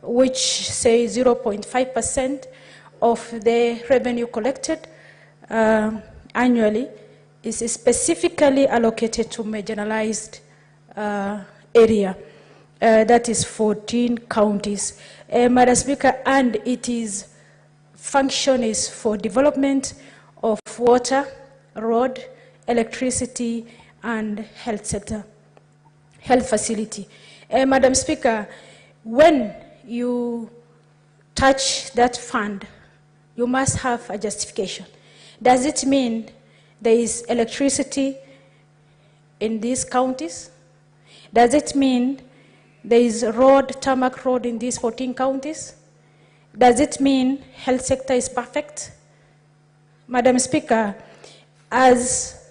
[SPEAKER 21] which says 0.5% of the revenue collected annually is specifically allocated to marginalized area. That is 14 counties. Madam Speaker, and its function is for development of water, road, electricity, and health sector, health facility. Madam Speaker, when you touch that fund, you must have a justification. Does it mean there is electricity in these counties? Does it mean there is road, tarmac road in these 14 counties? Does it mean health sector is perfect? Madam Speaker, as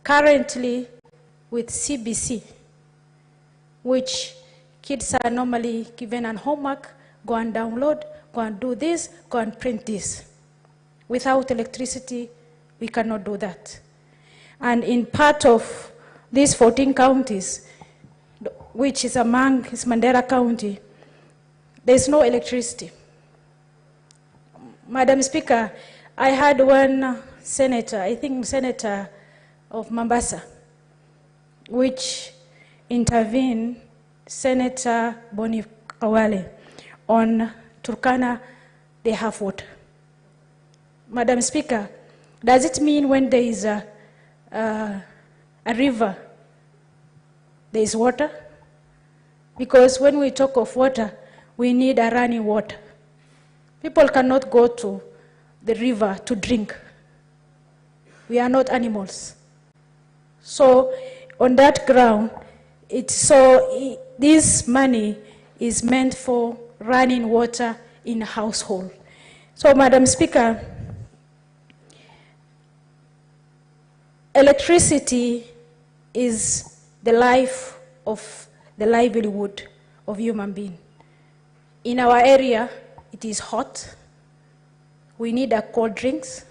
[SPEAKER 21] currently with CBC, which kids are normally given an homework, go and download, go and do this, go and print this. Without electricity, we cannot do that. And in part of these 14 counties, which is among Mandera County, there's no electricity. Madam Speaker, I had one senator, I think Senator of Mombasa, which intervened, Senator Boni Kawale, on Turkana, they have water. Madam Speaker, does it mean when there is a river, there is water? Because when we talk of water, we need a running water. People cannot go to the river to drink. We are not animals. So on that ground, this money is meant for running water in a household. So Madam Speaker, electricity is the life of the livelihood of human being. In our area, it is hot. We need our cold drinks.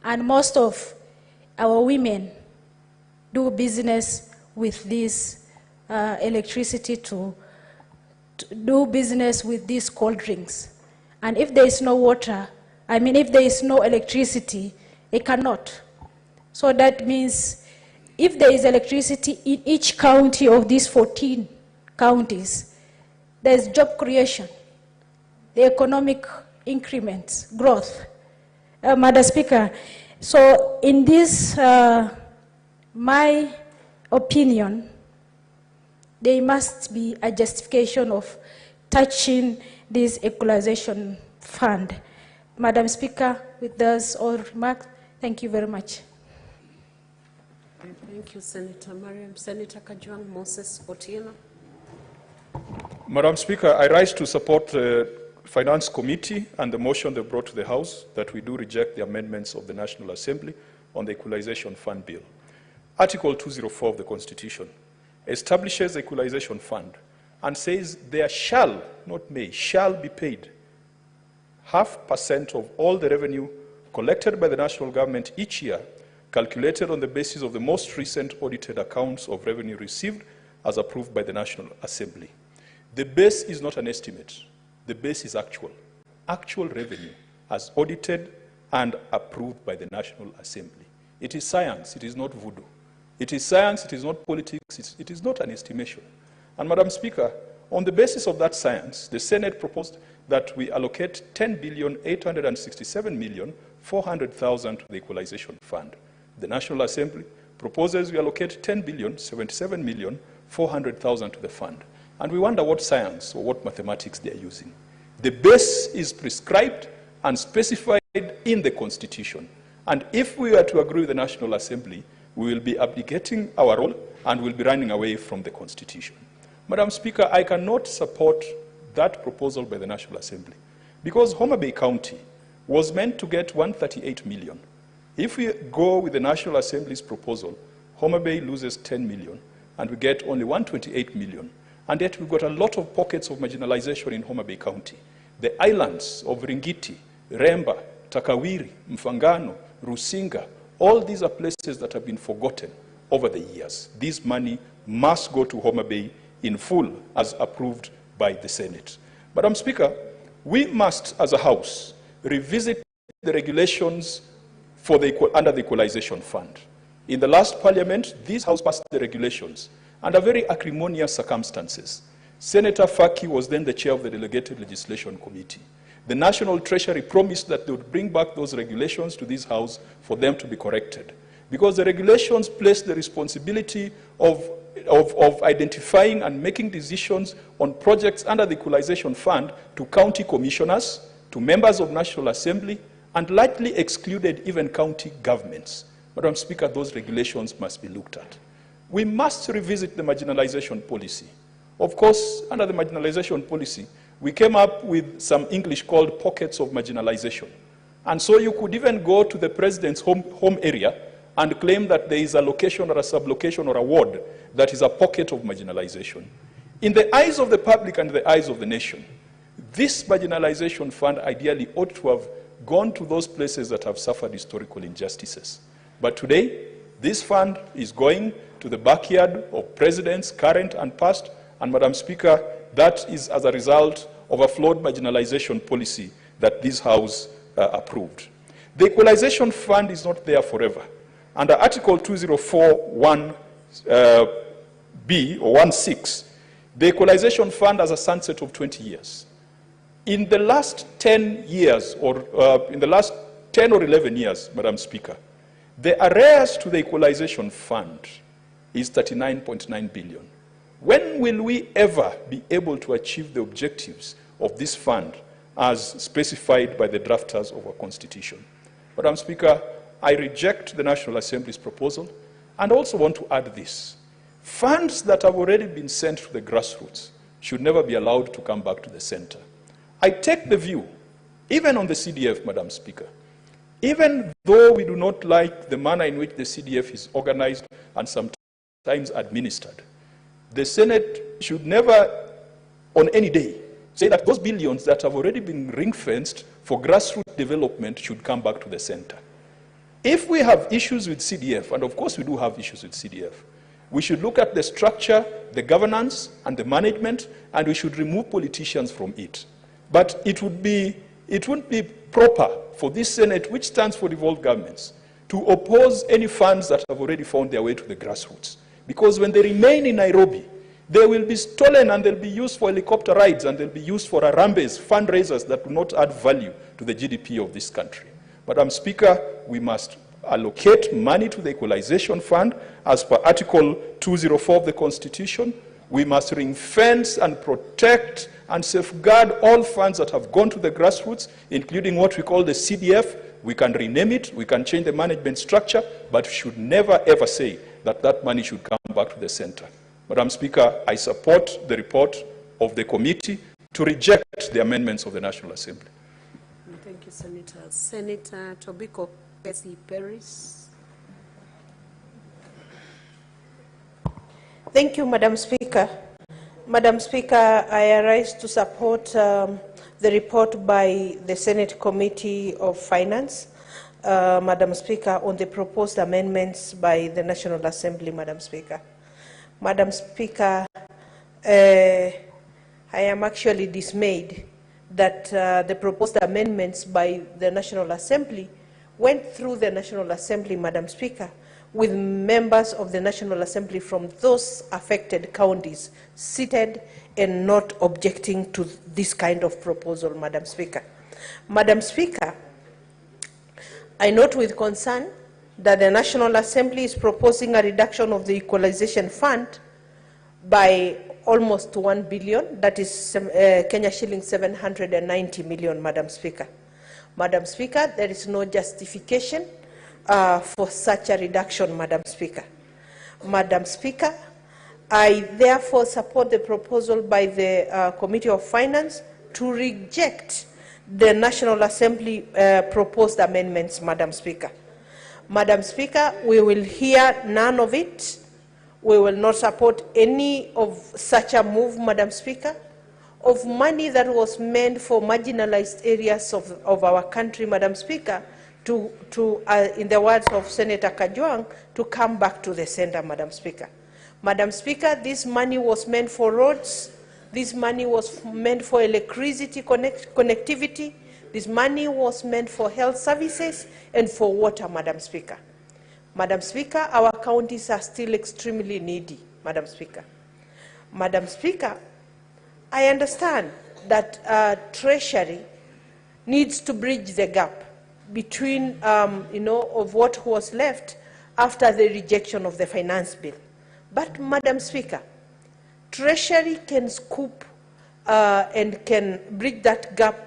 [SPEAKER 21] And most of our women do business with this electricity to do business with these cold drinks. And if there is no water, if there is no electricity, they cannot. So that means if there is electricity in each county of these 14 counties, there's job creation, the economic increments, growth. Madam Speaker, so in this, my opinion, there must be a justification of touching this equalization fund. Madam Speaker, with those all remarks, thank you very much.
[SPEAKER 11] Thank you, Senator Mariam. Senator Kajwang Moses Otieno.
[SPEAKER 22] Madam Speaker, I rise to support the Finance Committee and the motion they brought to the House that we do reject the amendments of the National Assembly on the Equalization Fund Bill. Article 204 of the Constitution establishes the Equalization Fund and says there shall, not may, shall be paid 0.5% of all the revenue collected by the national government each year, calculated on the basis of the most recent audited accounts of revenue received as approved by the National Assembly. The base is not an estimate. The base is actual. Actual revenue as audited and approved by the National Assembly. It is science, it is not voodoo. It is science, it is not politics, it is not an estimation. And Madam Speaker, on the basis of that science, the Senate proposed that we allocate 10,867,400,000 to the Equalization Fund. The National Assembly proposes we allocate 10,077,400,000 to the fund. And we wonder what science or what mathematics they are using. The base is prescribed and specified in the Constitution. And if we are to agree with the National Assembly, we will be abdicating our role and will be running away from the Constitution. Madam Speaker, I cannot support that proposal by the National Assembly because Homa Bay County was meant to get 138 million. If we go with the National Assembly's proposal, Homa Bay loses 10 million and we get only 128 million. And yet we've got a lot of pockets of marginalization in Homa Bay County. The islands of Ringiti, Remba, Takawiri, Mfangano, Rusinga, all these are places that have been forgotten over the years. This money must go to Homa Bay in full as approved by the Senate. Madam Speaker, we must, as a House, revisit the regulations for under the Equalization Fund. In the last Parliament, this House passed the regulations under very acrimonious circumstances. Senator Faki was then the chair of the Delegated Legislation Committee. The National Treasury promised that they would bring back those regulations to this House for them to be corrected, because the regulations place the responsibility of identifying and making decisions on projects under the Equalization Fund to county commissioners, to members of National Assembly, and likely excluded even county governments. Madam Speaker, those regulations must be looked at. We must revisit the marginalization policy. Of course, under the marginalization policy, we came up with some English called pockets of marginalization. And so you could even go to the president's home area and claim that there is a location or a sublocation or a ward that is a pocket of marginalization. In the eyes of the public and the eyes of the nation, this marginalization fund ideally ought to have gone to those places that have suffered historical injustices. But today, this fund is going to the backyard of presidents, current and past, and Madam Speaker, that is as a result of a flawed marginalization policy that this House approved. The Equalization Fund is not there forever. Under Article 204(1)(b) or 1(6), the Equalization Fund has a sunset of 20 years. In the last 10 years, or in the last 10 or 11 years, Madam Speaker, the arrears to the Equalization Fund is 39.9 billion. When will we ever be able to achieve the objectives of this fund as specified by the drafters of our Constitution? Madam Speaker, I reject the National Assembly's proposal and also want to add this. Funds that have already been sent to the grassroots should never be allowed to come back to the center. I take the view, even on the CDF, Madam Speaker, even though we do not like the manner in which the CDF is organized and sometimes administered, the Senate should never, on any day, say that those billions that have already been ring-fenced for grassroots development should come back to the center. If we have issues with CDF, and of course we do have issues with CDF, we should look at the structure, the governance, and the management, and we should remove politicians from it. But it wouldn't be proper for this Senate, which stands for devolved governments, to oppose any funds that have already found their way to the grassroots. Because when they remain in Nairobi, they will be stolen and they'll be used for helicopter rides and they'll be used for Harambes, fundraisers that do not add value to the GDP of this country. Madam Speaker, we must allocate money to the Equalization Fund as per Article 204 of the Constitution. We must ring-fence and protect and safeguard all funds that have gone to the grassroots, including what we call the CDF. We can rename it, we can change the management structure, but we should never ever say that that money should come back to the center. Madam Speaker, I support the report of the committee to reject the amendments of the National Assembly.
[SPEAKER 11] Thank you, Senator. Senator Tobiko Paris.
[SPEAKER 3] Thank you, Madam Speaker. Madam Speaker, I arise to support the report by the Senate Committee of Finance, Madam Speaker, on the proposed amendments by the National Assembly, Madam Speaker. Madam Speaker, I am actually dismayed that the proposed amendments by the National Assembly went through the National Assembly, Madam Speaker, with members of the National Assembly from those affected counties seated and not objecting to this kind of proposal, Madam Speaker. Madam Speaker, I note with concern that the National Assembly is proposing a reduction of the equalization fund by almost 1 billion, that is Kenya shilling 790 million, Madam Speaker. Madam Speaker, there is no justification for such a reduction, Madam Speaker. Madam Speaker, I therefore support the proposal by the Committee of Finance to reject the National Assembly proposed amendments, Madam Speaker. Madam Speaker, we will hear none of it. We will not support any of such a move, Madam Speaker, of money that was meant for marginalized areas of our country, Madam Speaker, in the words of Senator Kajwang, to come back to the center, Madam Speaker. Madam Speaker, this money was meant for roads. This money was meant for electricity connectivity. This money was meant for health services and for water, Madam Speaker. Madam Speaker, our counties are still extremely needy, Madam Speaker. Madam Speaker, I understand that Treasury needs to bridge the gap between, of what was left after the rejection of the finance bill. But, Madam Speaker, Treasury can scoop and can bridge that gap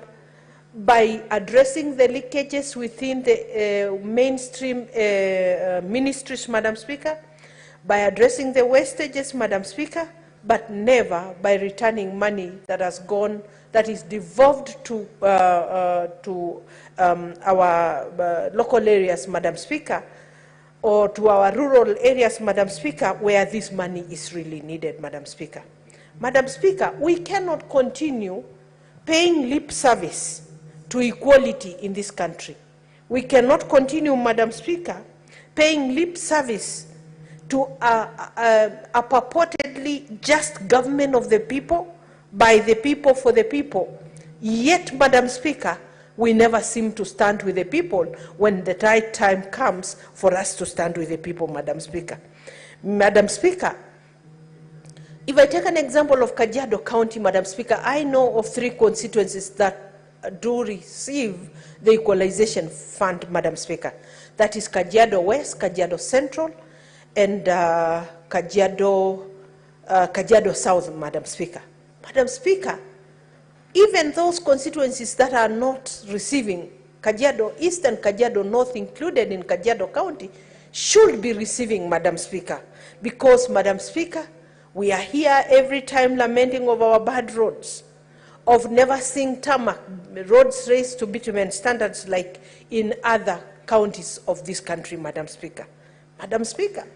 [SPEAKER 3] by addressing the leakages within the mainstream ministries, Madam Speaker, by addressing the wastages, Madam Speaker, but never by returning money that has gone, that is devolved to our local areas, Madam Speaker, or to our rural areas, Madam Speaker, where this money is really needed, Madam Speaker. Madam Speaker, we cannot continue paying lip service to equality in this country. We cannot continue, Madam Speaker, paying lip service to a purportedly just government of the people, by the people, for the people. Yet, Madam Speaker, we never seem to stand with the people when the right time comes for us to stand with the people, Madam Speaker. Madam Speaker, if I take an example of Kajiado County, Madam Speaker, I know of 3 constituencies that do receive the equalization fund, Madam Speaker. That is Kajiado West, Kajiado Central, and Kajiado South, Madam Speaker. Madam Speaker, even those constituencies that are not receiving, Kajiado East and Kajiado North included in Kajiado County, should be receiving, Madam Speaker. Because, Madam Speaker, we are here every time lamenting of our bad roads, of never seeing tarmac, roads raised to bitumen standards like in other counties of this country, Madam Speaker. Madam Speaker,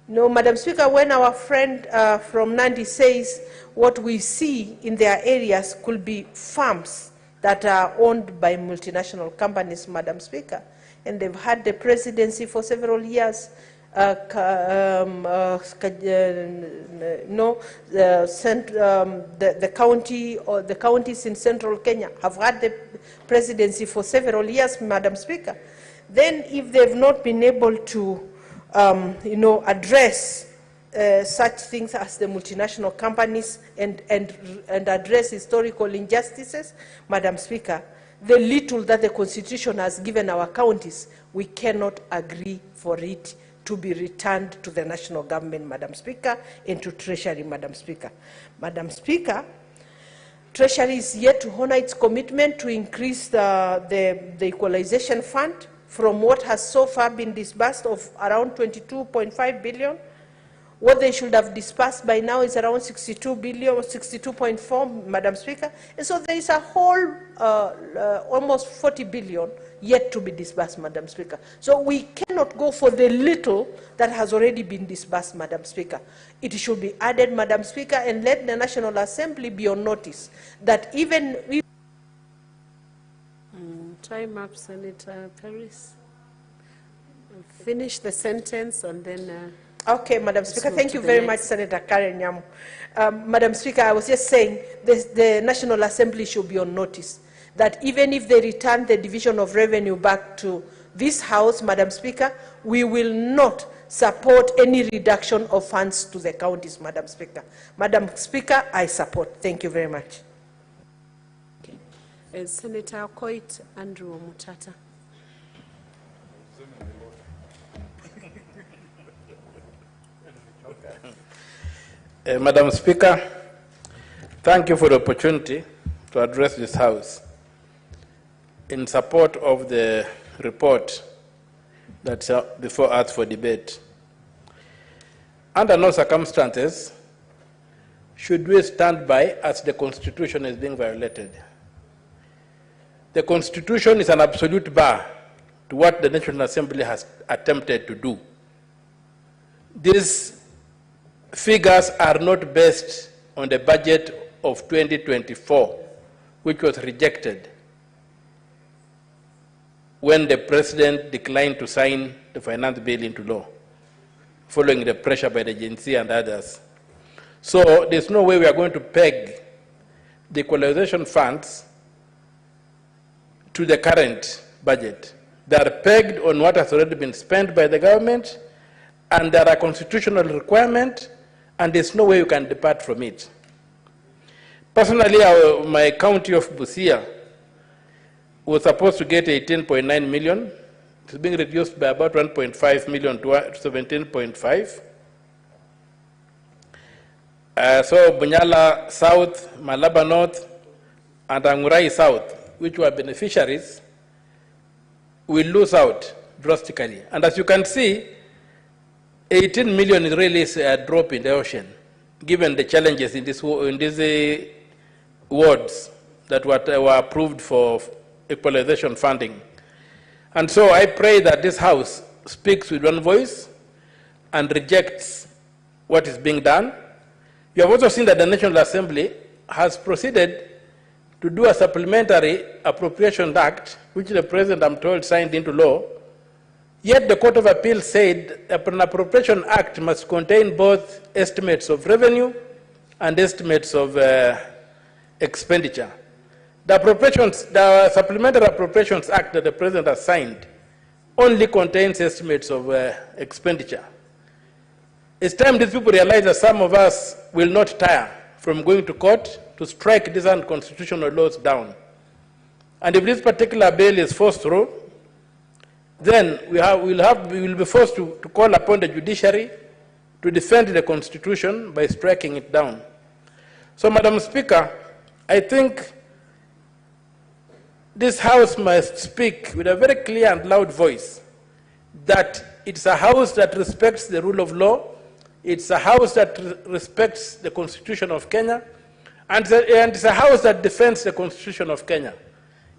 [SPEAKER 3] no, Madam Speaker, when our friend from Nandi says what we see in their areas could be farms that are owned by multinational companies, Madam Speaker, and they've had the presidency for several years, the county or the counties in central Kenya have had the presidency for several years, Madam Speaker. Then if they've not been able to address such things as the multinational companies and address historical injustices, Madam Speaker, the little that the Constitution has given our counties, we cannot agree for it to be returned to the national government, Madam Speaker, and to Treasury, Madam Speaker. Madam Speaker, Treasury is yet to honor its commitment to increase the equalization fund from what has so far been disbursed of around 22.5 billion. What they should have disbursed by now is around 62 billion, 62.4, Madam Speaker. And so there is a whole almost 40 billion yet to be disbursed, Madam Speaker. So we cannot go for the little that has already been disbursed, Madam Speaker. It should be added, Madam Speaker, and let the National Assembly be on notice that even if
[SPEAKER 11] time up, Senator Paris. Finish the sentence and then...
[SPEAKER 3] Okay, Madam Speaker,
[SPEAKER 11] move
[SPEAKER 3] thank
[SPEAKER 11] to
[SPEAKER 3] you
[SPEAKER 11] the
[SPEAKER 3] very
[SPEAKER 11] next.
[SPEAKER 3] much, Senator Karen Nyamu. Madam Speaker, I was just saying the National Assembly should be on notice that even if they return the division of revenue back to this House, Madam Speaker, we will not support any reduction of funds to the counties, Madam Speaker. Madam Speaker, I support. Thank you very much.
[SPEAKER 11] Senator Koit Andrew Mutata.
[SPEAKER 10] Madam Speaker, thank you for the opportunity to address this House in support of the report that's before us for debate. Under no circumstances should we stand by as the Constitution is being violated. The Constitution is an absolute bar to what the National Assembly has attempted to do. These figures are not based on the budget of 2024, which was rejected when the President declined to sign the finance bill into law, following the pressure by the agency and others. So there's no way we are going to peg the equalization funds to the current budget. They are pegged on what has already been spent by the government, and there are constitutional requirements, and there's no way you can depart from it. Personally, my county of Busia was supposed to get 18.9 million. It's being reduced by about 1.5 million to 17.5. So Bunyala South, Malaba North, and Angurai South, which were beneficiaries, will lose out drastically. And as you can see, 18 million is really a drop in the ocean, given the challenges in these wards that were approved for equalization funding. And so I pray that this House speaks with one voice and rejects what is being done. You have also seen that the National Assembly has proceeded to do a supplementary appropriation act, which the President, I'm told, signed into law. Yet the Court of Appeal said an appropriation act must contain both estimates of revenue and estimates of expenditure. The Supplementary Appropriations Act that the President has signed only contains estimates of expenditure. It's time these people realize that some of us will not tire from going to court to strike these unconstitutional laws down. And if this particular bill is forced through, then we will be forced to call upon the judiciary to defend the Constitution by striking it down. So, Madam Speaker, I think this House must speak with a very clear and loud voice that it's a House that respects the rule of law, it's a House that respects the Constitution of Kenya, and it's a House that defends the Constitution of Kenya.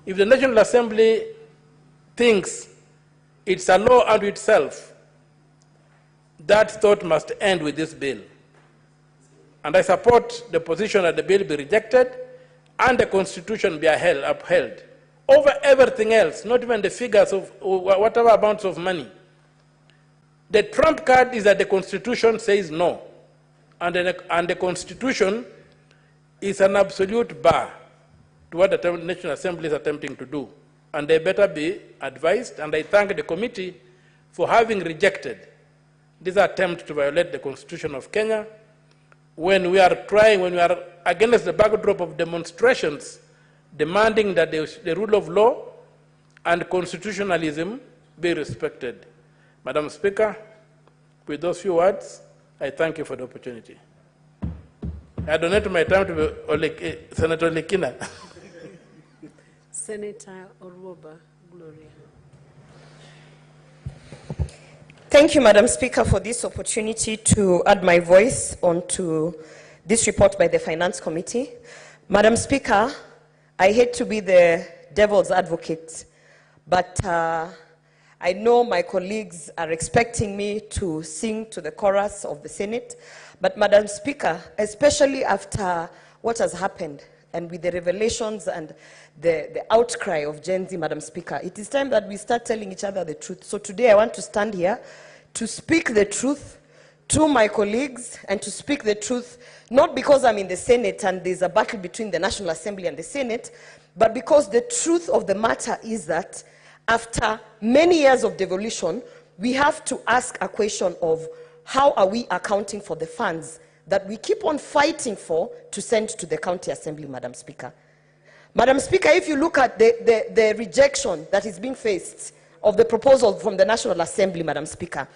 [SPEAKER 10] If the National Assembly thinks it's a law unto itself, that thought must end with this bill. And I support the position that the bill be rejected and the Constitution be upheld over everything else, not even the figures of whatever amounts of money. The trump card is that the Constitution says no, and the Constitution is an absolute bar to what the National Assembly is attempting to do. And they better be advised, and I thank the committee for having rejected this attempt to violate the Constitution of Kenya when we are against the backdrop of demonstrations demanding that the rule of law and constitutionalism be respected. Madam Speaker, with those few words, I thank you for the opportunity. I donate my time to Senator Lekina.
[SPEAKER 11] Senator Oruoba Gloria.
[SPEAKER 5] Thank you, Madam Speaker, for this opportunity to add my voice onto this report by the Finance Committee. Madam Speaker, I hate to be the devil's advocate, but I know my colleagues are expecting me to sing to the chorus of the Senate. But Madam Speaker, especially after what has happened and with the revelations and the outcry of Gen Z, Madam Speaker, it is time that we start telling each other the truth. So today I want to stand here to speak the truth to my colleagues and to speak the truth, not because I'm in the Senate and there's a battle between the National Assembly and the Senate, but because the truth of the matter is that after many years of devolution, we have to ask a question of how are we accounting for the funds that we keep on fighting for to send to the County Assembly, Madam Speaker. Madam Speaker, if you look at the rejection that is being faced of the proposal from the National Assembly, Madam Speaker,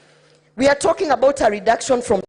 [SPEAKER 5] we are talking about a reduction from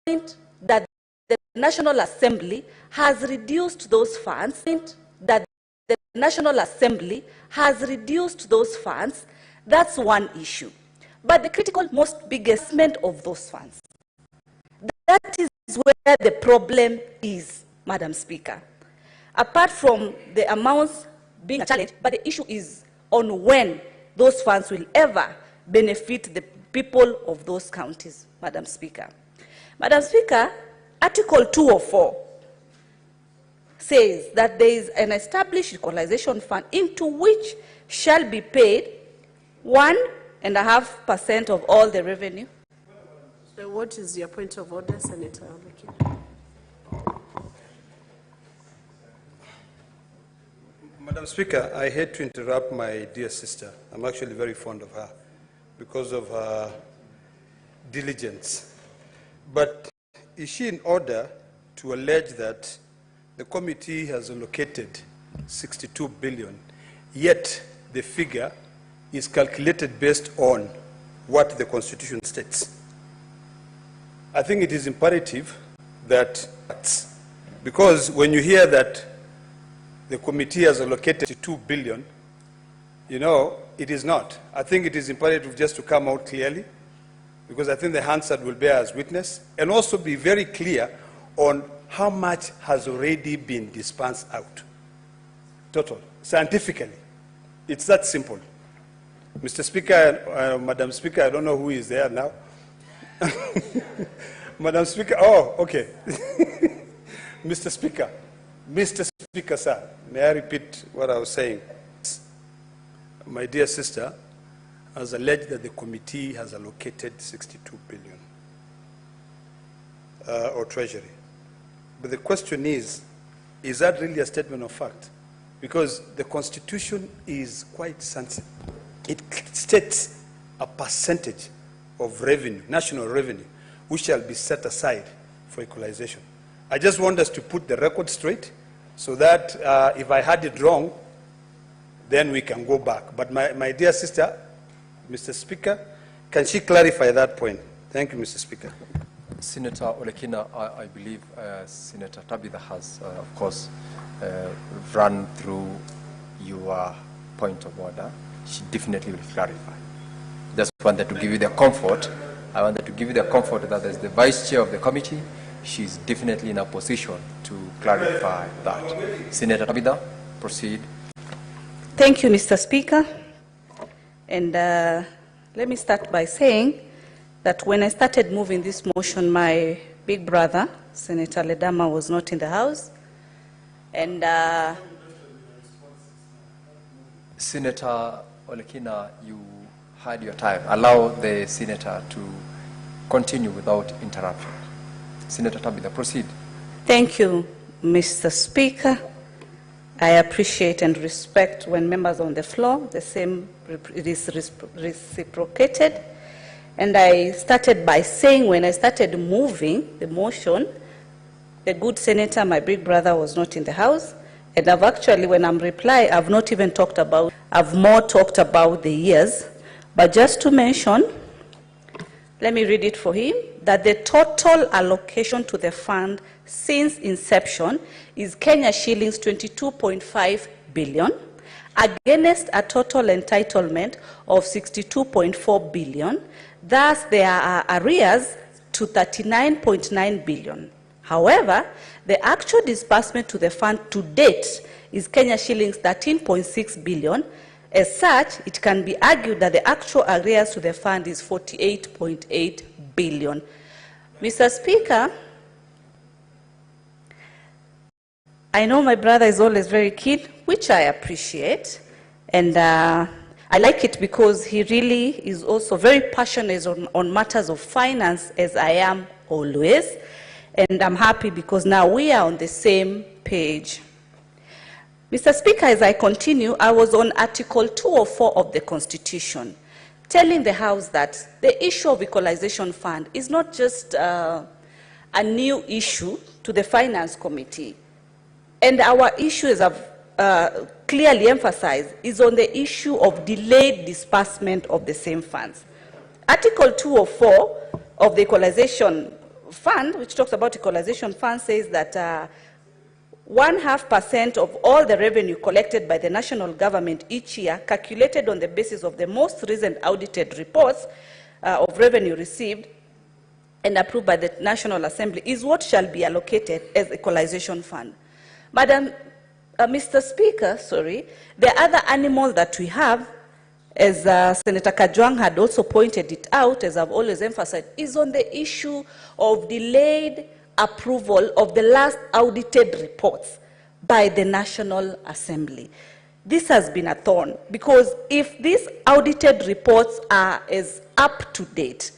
[SPEAKER 7] that the National Assembly has reduced those funds, that's one issue. But the critical, most biggest element of those funds, that is where the problem is, Madam Speaker. Apart from the amounts being a challenge, but the issue is on when those funds will ever benefit the people of those counties, Madam Speaker. Madam Speaker, Article 204 says that there is an established equalization fund into which shall be paid 1.5% of all the revenue.
[SPEAKER 11] So what is your point of order, Senator Olekina?
[SPEAKER 9] Madam Speaker, I hate to interrupt my dear sister. I'm actually very fond of her because of her diligence. But is she in order to allege that the committee has allocated 62 billion, yet the figure is calculated based on what the Constitution states? I think it is imperative that, because when you hear that the committee has allocated 2 billion, you know, it is not. I think it is imperative just to come out clearly, because I think the Hansard will bear as witness, and also be very clear on how much has already been dispensed out. Total, scientifically. It's that simple. Mr. Speaker, Madam Speaker, I don't know who is there now. Madam Speaker, oh, okay. Mr. Speaker, sir, may I repeat what I was saying? My dear sister has alleged that the committee has allocated 62 billion, or Treasury. But the question is that really a statement of fact? Because the Constitution is quite sensitive. It states a percentage of revenue, national revenue, which shall be set aside for equalization. I just want us to put the record straight so that if I had it wrong, then we can go back. But my dear sister, Mr. Speaker, can she clarify that point? Thank you, Mr. Speaker.
[SPEAKER 1] Senator Olekina, I believe Senator Tabitha has, of course, run through your point of order. She definitely will clarify. Just wanted to give you the comfort. I wanted to give you the comfort that as the vice chair of the committee, she's definitely in a position to clarify that. Senator Tabitha, proceed.
[SPEAKER 7] Thank you, Mr. Speaker. And let me start by saying that when I started moving this motion, my big brother, Senator Ledama, was not in the House. And
[SPEAKER 1] Senator Olekina, you had your time. Allow the senator to continue without interruption. Senator Tabitha, proceed.
[SPEAKER 7] Thank you, Mr. Speaker. I appreciate and respect when members on the floor, the same is reciprocated. And I started by saying when I started moving the motion, the good senator, my big brother, was not in the House. And I've actually, when I'm replying, I've not even talked about, I've more talked about the years. But just to mention, let me read it for him, that the total allocation to the fund since inception is Kenya shillings 22.5 billion, against a total entitlement of 62.4 billion. Thus, there are arrears to 39.9 billion. However, the actual disbursement to the fund to date is Kenya shillings 13.6 billion. As such, it can be argued that the actual arrears to the fund is 48.8 billion. Mr. Speaker, I know my brother is always very keen, which I appreciate, and I like it because he really is also very passionate on matters of finance, as I am always, and I'm happy because now we are on the same page. Mr. Speaker, as I continue, I was on Article 204 of the Constitution, telling the House that the issue of equalization fund is not just a new issue to the Finance Committee. And our issue, as I've clearly emphasized, is on the issue of delayed disbursement of the same funds. Article 204 of the Equalization fund, which talks about equalization fund, says that 0.5% of all the revenue collected by the national government each year, calculated on the basis of the most recent audited reports of revenue received and approved by the National Assembly, is what shall be allocated as equalization fund. Mr. Speaker, the other animal that we have, as Senator Kajwang had also pointed it out, as I've always emphasized, is on the issue of delayed approval of the last audited reports by the National Assembly. This has been a thorn, because if these audited reports are as up to date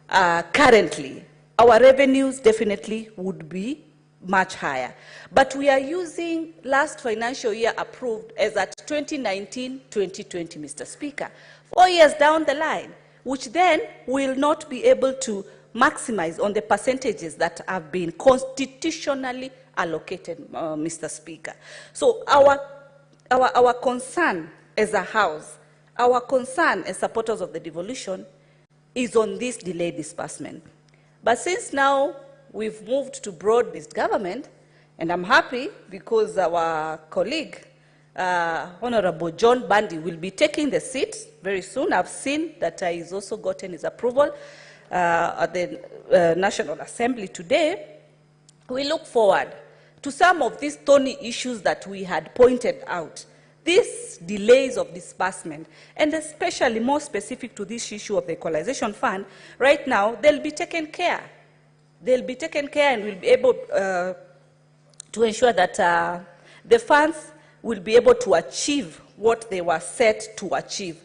[SPEAKER 7] currently, our revenues definitely would be much higher. But we are using last financial year approved as at 2019-2020, Mr. Speaker, 4 years down the line, which then will not be able to maximize on the percentages that have been constitutionally allocated, Mr. Speaker. So our concern as a House, our concern as supporters of the devolution is on this delayed disbursement. But since now we've moved to broad-based government, and I'm happy because our colleague, Honorable John Bundy, will be taking the seat very soon. I've seen that he's also gotten his approval at the National Assembly today. We look forward to some of these thorny issues that we had pointed out, these delays of disbursement, and especially more specific to this issue of the equalization fund. Right now, they'll be taken care. They'll be taken care, and we'll be able to ensure that the funds will be able to achieve what they were set to achieve.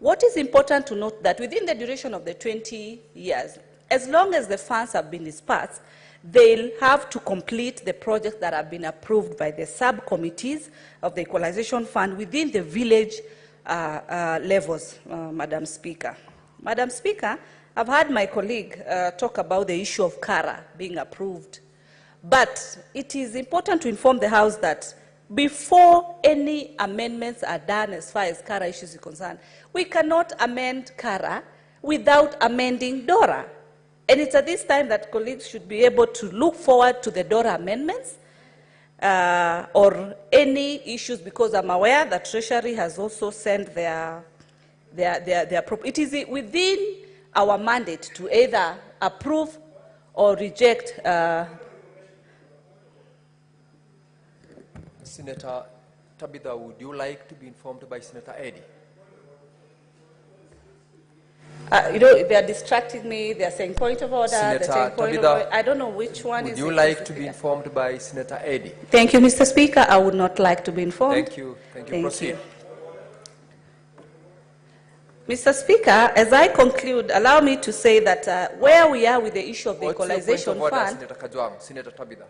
[SPEAKER 7] What is important to note that within the duration of the 20 years, as long as the funds have been dispersed, they'll have to complete the projects that have been approved by the subcommittees of the equalization fund within the village levels, Madam Speaker. Madam Speaker, I've heard my colleague talk about the issue of CARA being approved, but it is important to inform the House that before any amendments are done as far as CARA issues are concerned, we cannot amend CARA without amending DORA. And it's at this time that colleagues should be able to look forward to the DORA amendments or any issues, because I'm aware that Treasury has also sent their it is within our mandate to either approve or reject.
[SPEAKER 2] Senator Tabitha, would you like to be informed by Senator Eddy?
[SPEAKER 7] You know, they are distracting me. They are saying point of order.
[SPEAKER 2] Senator
[SPEAKER 7] They're saying point
[SPEAKER 2] Tabitha,
[SPEAKER 7] of order. I don't know which one is.
[SPEAKER 2] Would you like to be informed by Senator Eddy?
[SPEAKER 7] Thank you, Mr. Speaker. I would not like to be informed.
[SPEAKER 2] Thank you. Thank you. Proceed.
[SPEAKER 7] Mr. Speaker, as I conclude, allow me to say that where we are with the issue of the
[SPEAKER 2] What's your
[SPEAKER 7] equalization
[SPEAKER 2] point of order,
[SPEAKER 7] fund.
[SPEAKER 2] Senator Kajwang? Senator Tabitha.